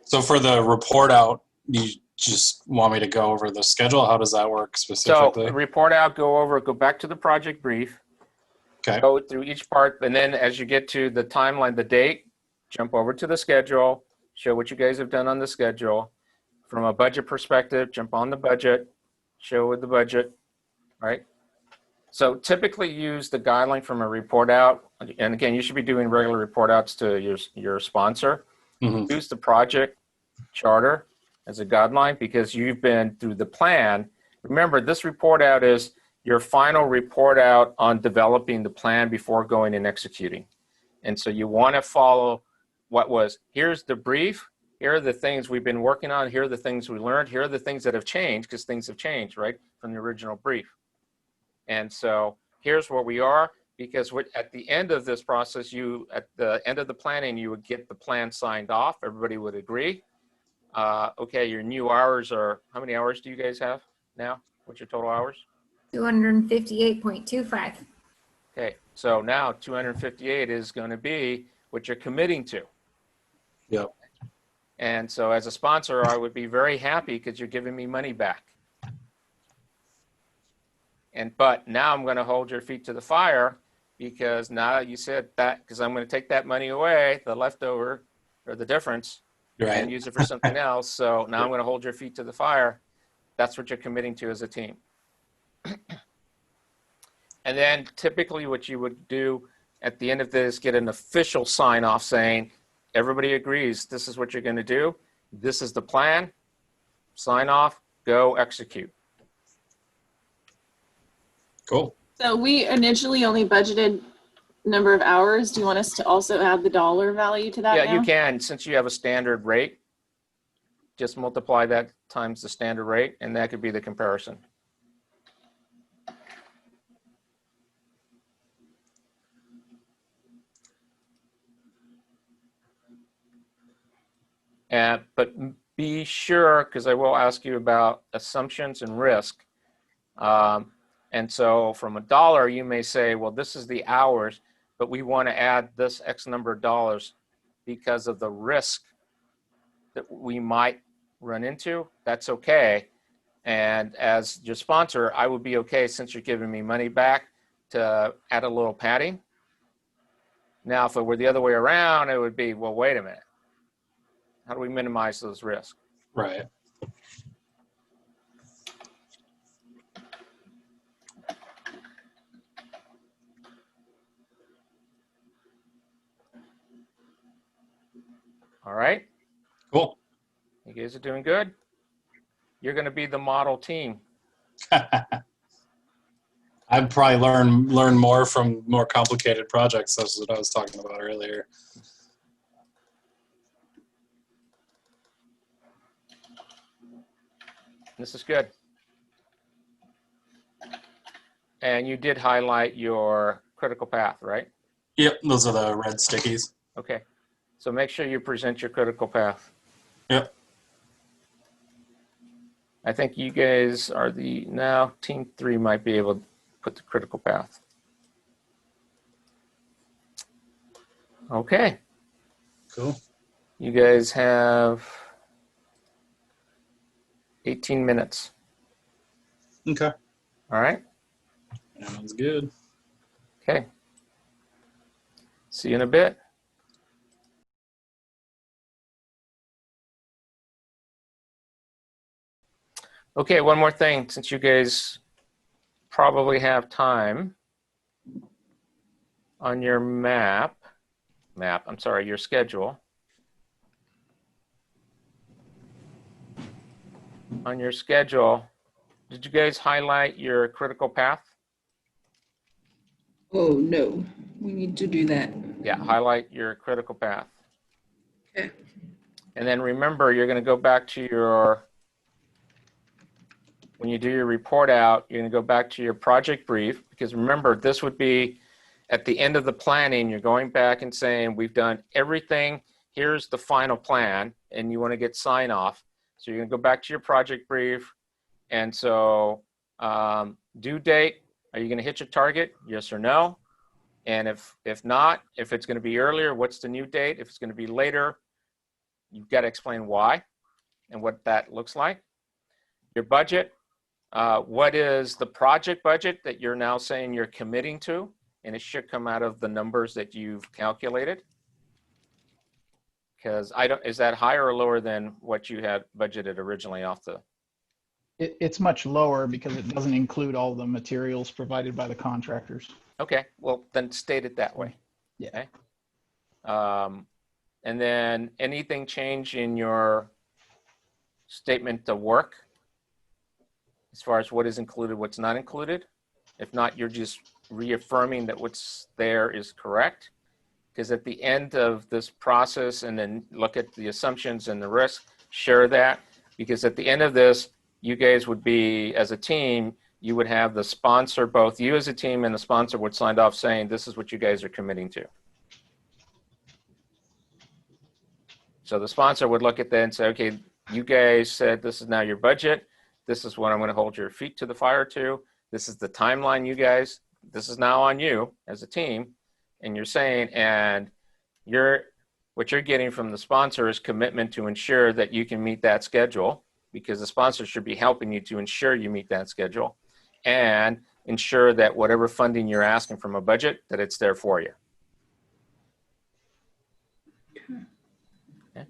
So for the report out, you just want me to go over the schedule? How does that work specifically? So report out, go back to the project brief. Okay. Go through each part, and then as you get to the timeline, the date, jump over to the schedule, show what you guys have done on the schedule. from a budget perspective, jump on the budget, show with the budget, right? So typically use the guideline from a report out. And again, you should be doing regular report outs to your sponsor. Mhm. Use the project charter as a guideline because you've been through the plan. Remember, this report out is your final report out on developing the plan before going and executing. And so you want to follow what was, here's the brief, here are the things we've been working on, here are the things we learned, here are the things that have changed, because things have changed, right, from the original brief. And so here's where we are, because at the end of this process, at the end of the planning, you would get the plan signed off, everybody would agree. Okay, your new hours are, how many hours do you guys have now? What's your total hours? 258.25. Okay, so now 258 is going to be what you're committing to. Yep. And so as a sponsor, I would be very happy because you're giving me money back. But now I'm going to hold your feet to the fire because now you said that, because I'm going to take that money away, the leftover or the difference, Right. and use it for something else. So now I'm going to hold your feet to the fire. That's what you're committing to as a team. And then typically what you would do at the end of this, get an official sign off saying, everybody agrees, this is what you're going to do. This is the plan. Sign off, go execute. Cool. So we initially only budgeted number of hours. Do you want us to also add the dollar value to that Yeah, now? you can, since you have a standard rate, just multiply that times the standard rate, and that could be the comparison. But be sure, because I will ask you about assumptions and risk. And so from a dollar, you may say, well, this is the hours, but we want to add this X number of dollars because of the risk that we might run into. That's okay. And as your sponsor, I would be okay, since you're giving me money back, to add a little padding. Now, if it were the other way around, it would be, well, wait a minute. How do we minimize those risks? Right. All right. Cool. You guys are doing good. You're going to be the model team. I'd probably learn more from more complicated projects. That's what I was talking about earlier. This is good. And you did highlight your critical path, right? Yep, those are the red stickies. Okay. So make sure you present your critical path. Yep. I think you guys are now team 3 might be able to put the critical path. Okay. Cool. You guys have 18 minutes. Okay. All right. Sounds good. Okay. See you in a bit. Okay, one more thing, since you guys probably have time on your your schedule. On your schedule, did you guys highlight your critical path? Oh, no, we need to do that. Yeah, highlight your critical path. Okay. And then remember, you're going to go back to when you do your report out, you're going to go back to your project brief, because remember, this would be at the end of the planning, you're going back and saying, we've done everything, here's the final plan, and you want to get sign off. So you're going to go back to your project brief. And so due date, are you going to hit your target? Yes or no? And if not, if it's going to be earlier, what's the new date? If it's going to be later, you've got to explain why and what that looks like. Your budget, what is the project budget that you're now saying you're committing to? And it should come out of the numbers that you've calculated. Because I don't, is that higher or lower than what you had budgeted originally off the? It's much lower because it doesn't include all the materials provided by the contractors. Okay, well, then state it that way. Yeah. Okay. And then anything change in your statement of work as far as what is included, what's not included? If not, you're just reaffirming that what's there is correct. Because at the end of this process, and then look at the assumptions and the risk, share that. Because at the end of this, you guys would be, as a team, you would have the sponsor, both you as a team and the sponsor would sign off saying, this is what you guys are committing to. So the sponsor would look at that and say, okay, you guys said this is now your budget. This is what I'm going to hold your feet to the fire to. This is the timeline, you guys. This is now on you as a team. And you're saying, and what you're getting from the sponsor is commitment to ensure that you can meet that schedule, because the sponsor should be helping you to ensure you meet that schedule and ensure that whatever funding you're asking from a budget, that it's there for you. Okay.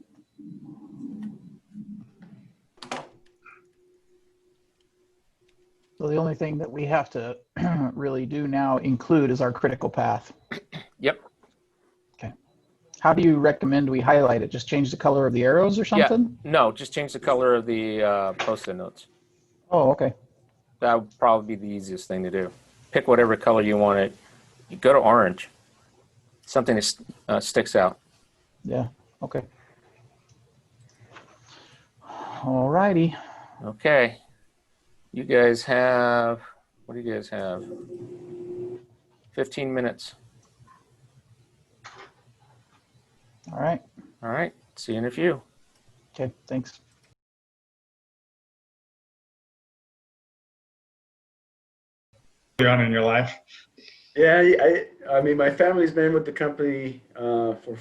So the only thing that we have to really do now include is our critical path. Yep. Okay. How do you recommend we highlight it? Just change the color of the arrows or something? Yeah. No, just change the color of the Post-it notes. Oh, okay. That would probably be the easiest thing to do. Pick whatever color you want it. You go to orange. Something that sticks out. Yeah. Okay. All righty. Okay. You guys have, what do you guys have? 15 minutes. All right. All right. See you in a few. Okay. Thanks. On in your life? Yeah, I mean, my family's been with the company for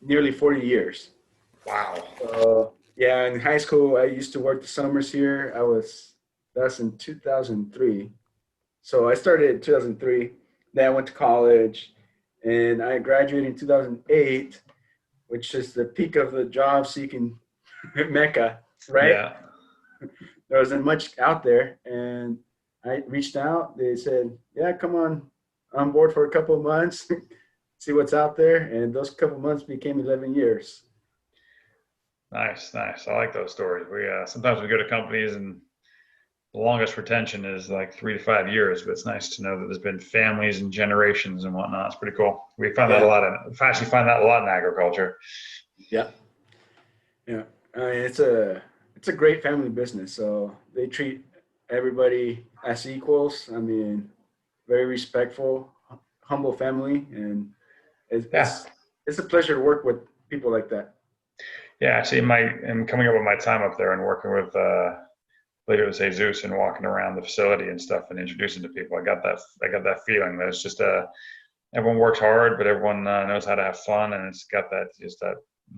nearly 40 years. Wow. Yeah, in high school, I used to work the summers here. That's in 2003. So I started in 2003. Then I went to college, and I graduated in 2008, which is the peak of the job-seeking mecca, right? Yeah. There wasn't much out there, and I reached out. They said, yeah, come on board for a couple of months, see what's out there. And those couple of months became 11 years. Nice, nice. I like those stories. We sometimes we go to companies and the longest retention is like 3 to 5 years, but it's nice to know that there's been families and generations and whatnot. It's pretty cool. We find that a lot actually find that a lot in agriculture. Yeah. Yeah. I mean, it's a great family business. So they treat everybody as equals. I mean, very respectful, humble family, and it's a pleasure to work with people like that. Yeah, actually, I'm coming up with my time up there and working with Later to say Zeus and walking around the facility and stuff and introducing to people. I got that feeling that it's just everyone works hard, but everyone knows how to have fun, and it's got that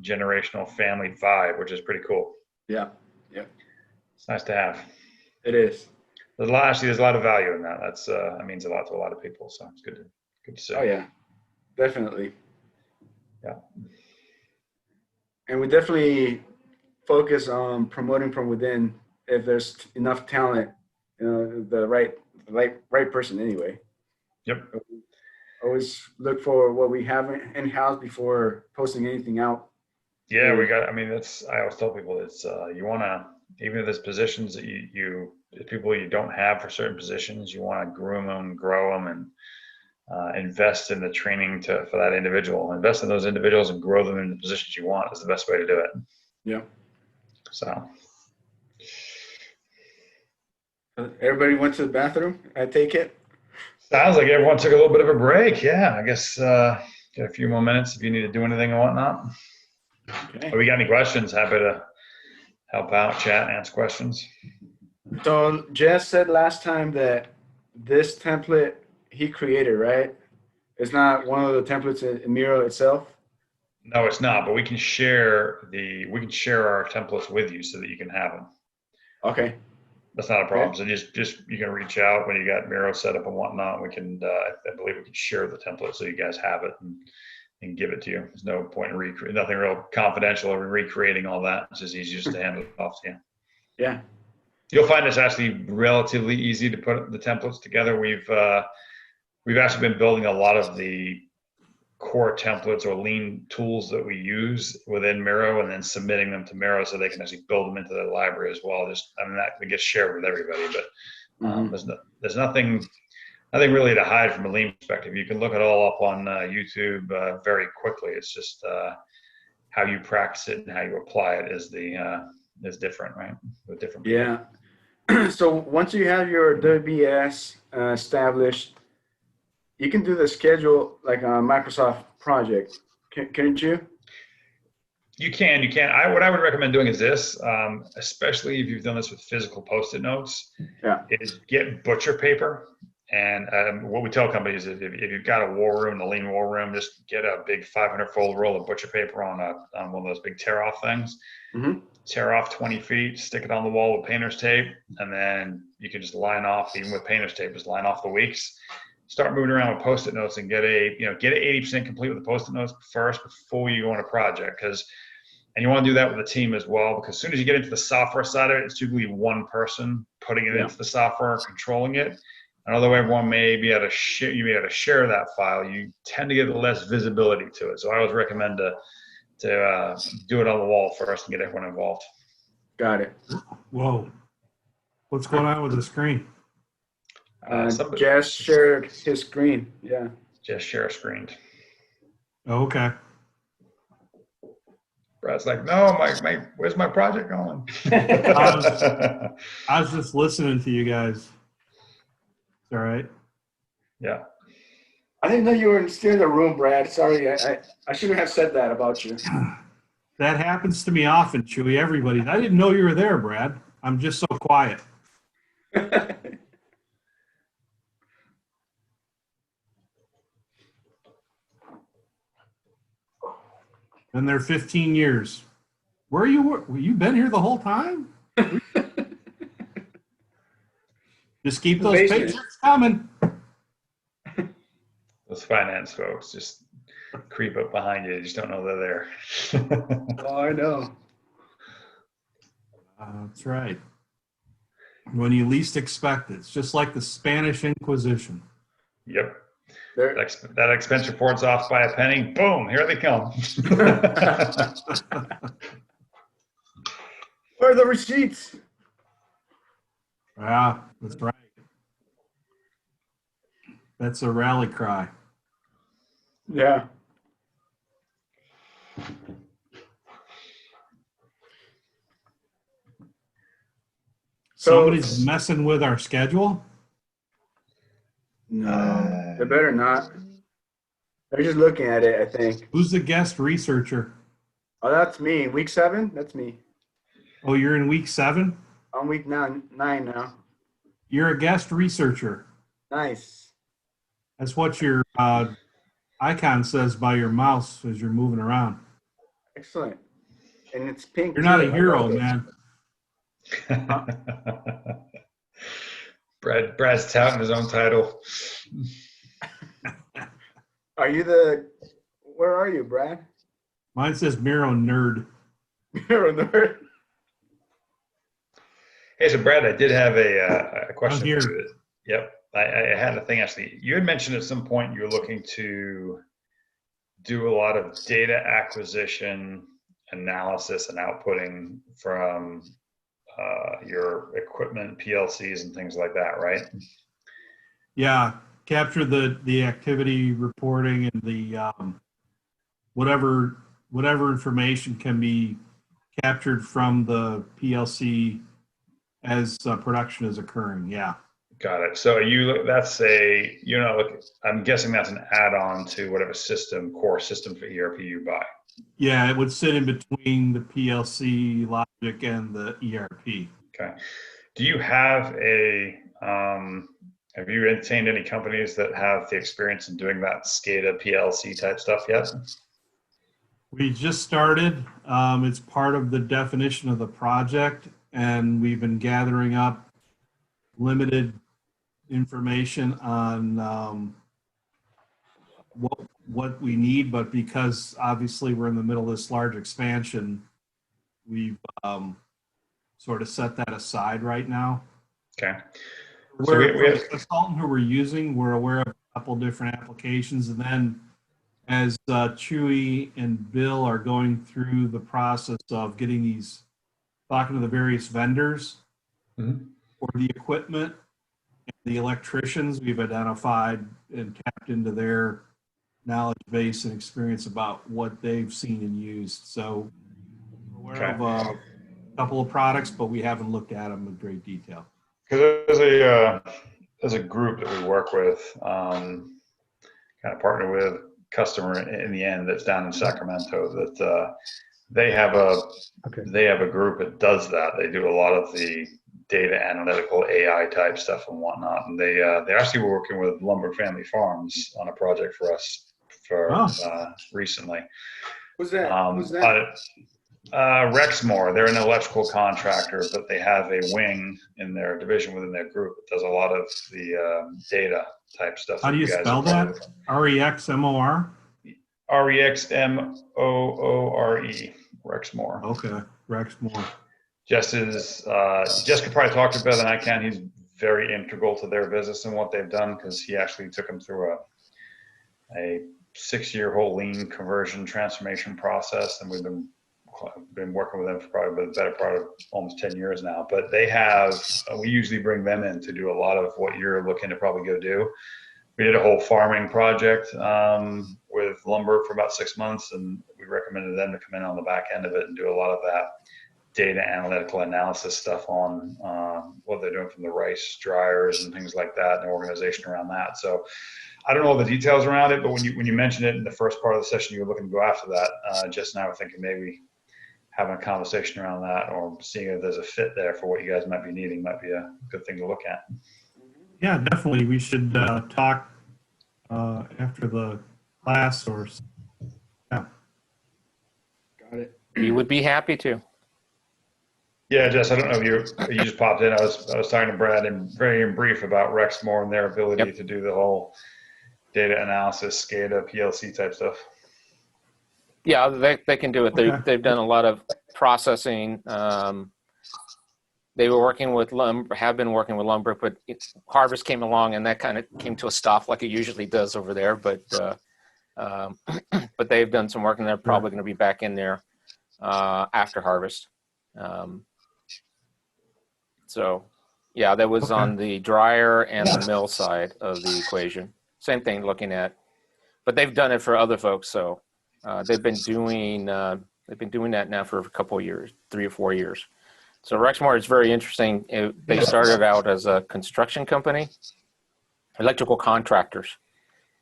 generational family vibe, which is pretty cool. Yeah, yeah, it's nice to have. It is. There's a lot of value in that. That means a lot to a lot of people. So it's good to see. Oh yeah, definitely. Yeah. And we definitely focus on promoting from within. If there's enough talent, the right person anyway. Yep. Always look for what we have in-house before posting anything out. Yeah, I always tell people it's you want to, even if there's positions that people you don't have for certain positions, you want to groom them, grow them, and invest in the training for that individual. Invest in those individuals and grow them in the positions you want is the best way to do it. Yeah. So. Everybody went to the bathroom, I take it? Sounds like everyone took a little bit of a break. Yeah, I guess get a few more minutes if you need to do anything and whatnot. Okay. If we got any questions, happy to help out, chat, answer questions. So Jess said last time that this template he created, right? It's not one of the templates in Miro itself? No, it's not, but we can share our templates with you so that you can have them. Okay. That's not a problem. So just you can reach out when you got Miro set up and whatnot. We can, I believe we can share the template so you guys have it. And and give it to you. There's no point in nothing real confidential or recreating all that. It's just easy just to hand it off to you. Yeah. You'll find it's actually relatively easy to put the templates together. We've actually been building a lot of the core templates or lean tools that we use within Miro and then submitting them to Miro so they can actually build them into their library as well. That gets shared with everybody, but there's nothing really to hide from a lean perspective. You can look it all up on YouTube very quickly. It's just how you practice it and how you apply it is different, right? With different people. Yeah. So once you have your WBS established, you can do the schedule like a Microsoft project, can't you? You can. What I would recommend doing is this, especially if you've done this with physical Post-it notes, is get butcher paper. And what we tell companies is if you've got a war room, the lean war room, just get a big 500-fold roll of butcher paper on one of those big tear-off things. Mm-hmm. Tear off 20 feet, stick it on the wall with painter's tape, and then you can just line off, even with painter's tape, just line off the weeks. Start moving around with Post-it notes and get it 80% complete with the Post-it notes first before you go on a project. And you want to do that with the team as well, because as soon as you get into the software side of it, it's typically one person putting it into the software, controlling it. And although everyone may be able to share that file, you tend to get less visibility to it. So I always recommend to do it on the wall first and get everyone involved. Got it. Whoa. What's going on with the screen? Jess shared his screen. Yeah. Just share screen. Oh, okay. Brad's like, no, where's my project going? I was just listening to you guys. It's all right. Yeah. I didn't know you were still in the room, Brad. Sorry, I shouldn't have said that about you. That happens to me often, Chewy. Everybody. I didn't know you were there, Brad. I'm just so quiet. Been there 15 years. Where are you? You been here the whole time? Just keep those paychecks coming. Those finance folks just creep up behind you. You just don't know they're there. Oh, I know. That's right. When you least expect it. It's just like the Spanish Inquisition. Yep. That expense report's off by a penny. Boom, here they come. Where are the receipts? Yeah, that's right. That's a rally cry. Yeah. Somebody's messing with our schedule? No, they better not. They're just looking at it, I think. Who's the guest researcher? Oh, that's me. Week 7? That's me. Oh, you're in week 7? I'm week 9 now. You're a guest researcher. Nice. That's what your icon says by your mouse as you're moving around. Excellent. And it's pink. You're not a hero, man. Brad's touting his own title. Where are you, Brad? Mine says Miro Nerd. Miro Nerd. Hey, so Brad, I did have a question. I'm here. For you. Yep. I had a thing actually. You had mentioned at some point you were looking to do a lot of data acquisition, analysis, and outputting from your equipment, PLCs, and things like that, right? Yeah, capture the activity reporting and the whatever information can be captured from the PLC as production is occurring. Yeah. Got it. So I'm guessing that's an add-on to whatever core system for ERP you buy. Yeah, it would sit in between the PLC logic and the ERP. Okay. Do you have have you entertained any companies that have the experience in doing that SCADA PLC type stuff yet? We just started. It's part of the definition of the project, and we've been gathering up limited information on what we need, but because obviously we're in the middle of this large expansion, we've sort of set that aside right now. Okay. So We're we the consultant who we're using, we're aware of a couple different applications, and then as Chewy and Bill are going through the process of getting these, talking to the various vendors Mhm. for the equipment, the electricians, we've identified and tapped into their knowledge base and experience about what they've seen and used. So we're aware of a couple of products, but we haven't looked at them in great detail. Because there's a group that we work with, kind of partner with customer in the end that's down in Sacramento that they have a group that does that. They do a lot of the data analytical AI type stuff and whatnot. And they actually were working with Lumber Family Farms on a project for us recently. Who's that? Who's that? Rexmore, they're an electrical contractor, but they have a wing in their division within their group that does a lot of the data type stuff. How do you spell that? R-E-X-M-O-R? R-E-X-M-O-O-R-E, Rexmore. Okay, Rexmore. Jess could probably talk to better than I can. He's very integral to their business and what they've done because he actually took them through a 6-year whole lean conversion transformation process, and we've been working with them for probably the better part of almost 10 years now. But they have, we usually bring them in to do a lot of what you're looking to probably go do. We did a whole farming project with lumber for about 6 months, and we recommended them to come in on the back end of it and do a lot of that data analytical analysis stuff on what they're doing from the rice dryers and things like that, and the organization around that. So I don't know all the details around it, but when you mentioned it in the first part of the session, you were looking to go after that. Jess and I were thinking maybe having a conversation around that or seeing if there's a fit there for what you guys might be needing might be a good thing to look at. Yeah, definitely. We should talk after the class or, yeah. Got it. We would be happy to. Yeah, Jess, I don't know if you just popped in. I was talking to Brad and very in brief about Rexmore and their ability to do the whole data analysis, SCADA, PLC type stuff. Yeah, they can do it. They've done a lot of processing. They were working with lumber, have been working with lumber, but harvest came along and that kind of came to a stop like it usually does over there. But but they've done some work and they're probably going to be back in there after harvest. So yeah, that was on the dryer and the mill side of the equation. Same thing looking at, but they've done it for other folks. So they've been doing that now for a couple of years, 3 or 4 years. So Rexmore is very interesting. They started out as a construction company, electrical contractors,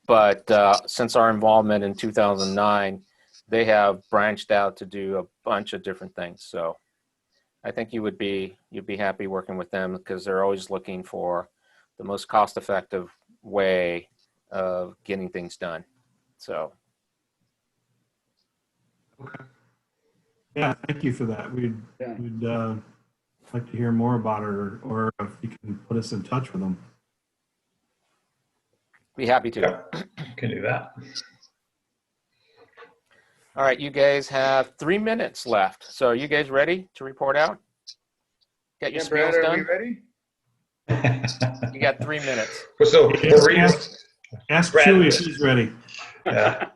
but since our involvement in 2009, they have branched out to do a bunch of different things. So I think you'd be happy working with them because they're always looking for the most cost-effective way of getting things done. So. Okay. Yeah, thank you for that. We'd like to hear more about it, or if you can put us in touch with them. Be happy to. Yeah, can do that. All right, you guys have 3 minutes left. So are you guys ready to report out? Got your spiels Brad, done? are we ready? You got 3 minutes. So Ask Chewy if he's ready. Yeah.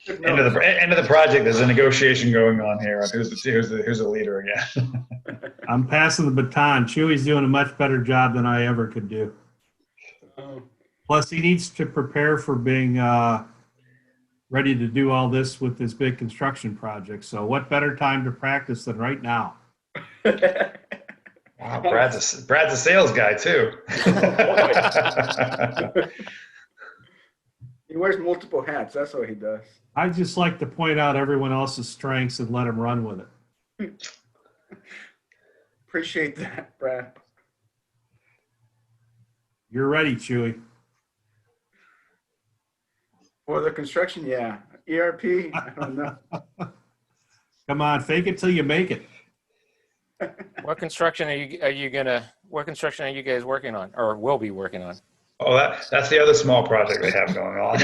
End of the project. There's a negotiation going on here. Who's the leader again? I'm passing the baton. Chewy's doing a much better job than I ever could do. Plus, he needs to prepare for being ready to do all this with this big construction project. So what better time to practice than right now? Wow, Brad's a sales guy too. He wears multiple hats. That's what he does. I just like to point out everyone else's strengths and let them run with it. Appreciate that, Brad. You're ready, Chewy. For the construction, yeah. ERP, I don't know. Come on, fake it till you make it. What construction are you guys working on or will be working on? Oh, that's the other small project they have going on.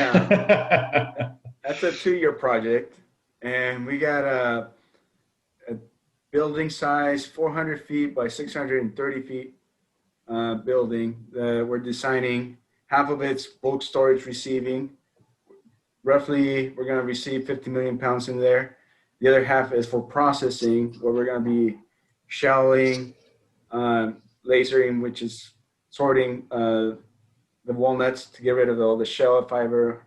That's a 2-year project, and we got a building size 400 feet by 630 feet building that we're designing. Half of it's bulk storage receiving. Roughly, we're going to receive 50 million pounds in there. The other half is for processing, where we're going to be shelling, lasering, which is sorting the walnuts to get rid of all the shell fiber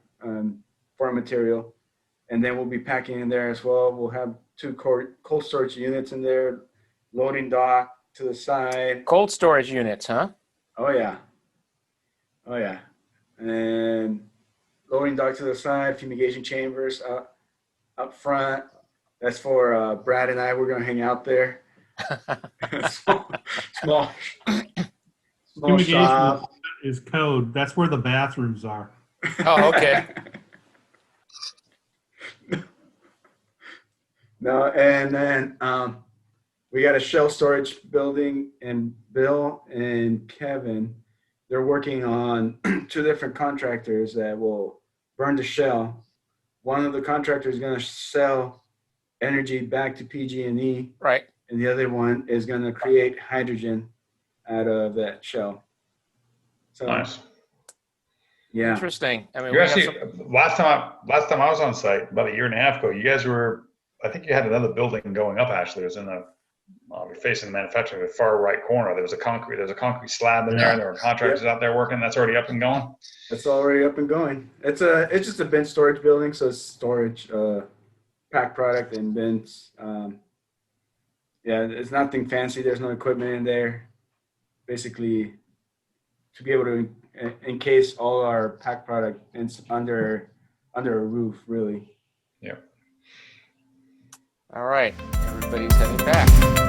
for material. And then we'll be packing in there as well. We'll have 2 cold storage units in there, loading dock to the side. Cold storage units, huh? Oh yeah. Oh yeah. And loading dock to the side, fumigation chambers up front. That's for Brad and I. We're gonna hang out there. small Fumigation shop. is code. That's where the bathrooms are. Oh, okay. No, and then we got a shell storage building, and Bill and Kevin, they're working on 2 different contractors that will burn the shell. One of the contractors is going to sell energy back to PG&E, Right. and the other one is going to create hydrogen out of that shell. So, Nice. yeah. Interesting. I mean, You we have actually, some, last time I was on site, about a year and a half ago, you guys were, I think you had another building going up, actually. It was in the, facing the manufacturing, the far right corner. There's a concrete slab in there, and there were contractors out there working. That's already up and going. It's already up and going. It's just a bin storage building, so it's storage, pack product and bins. Yeah, it's nothing fancy. There's no equipment in there. Basically, to be able to encase all our pack product under a roof, really. Yeah. all right. Everybody's heading back.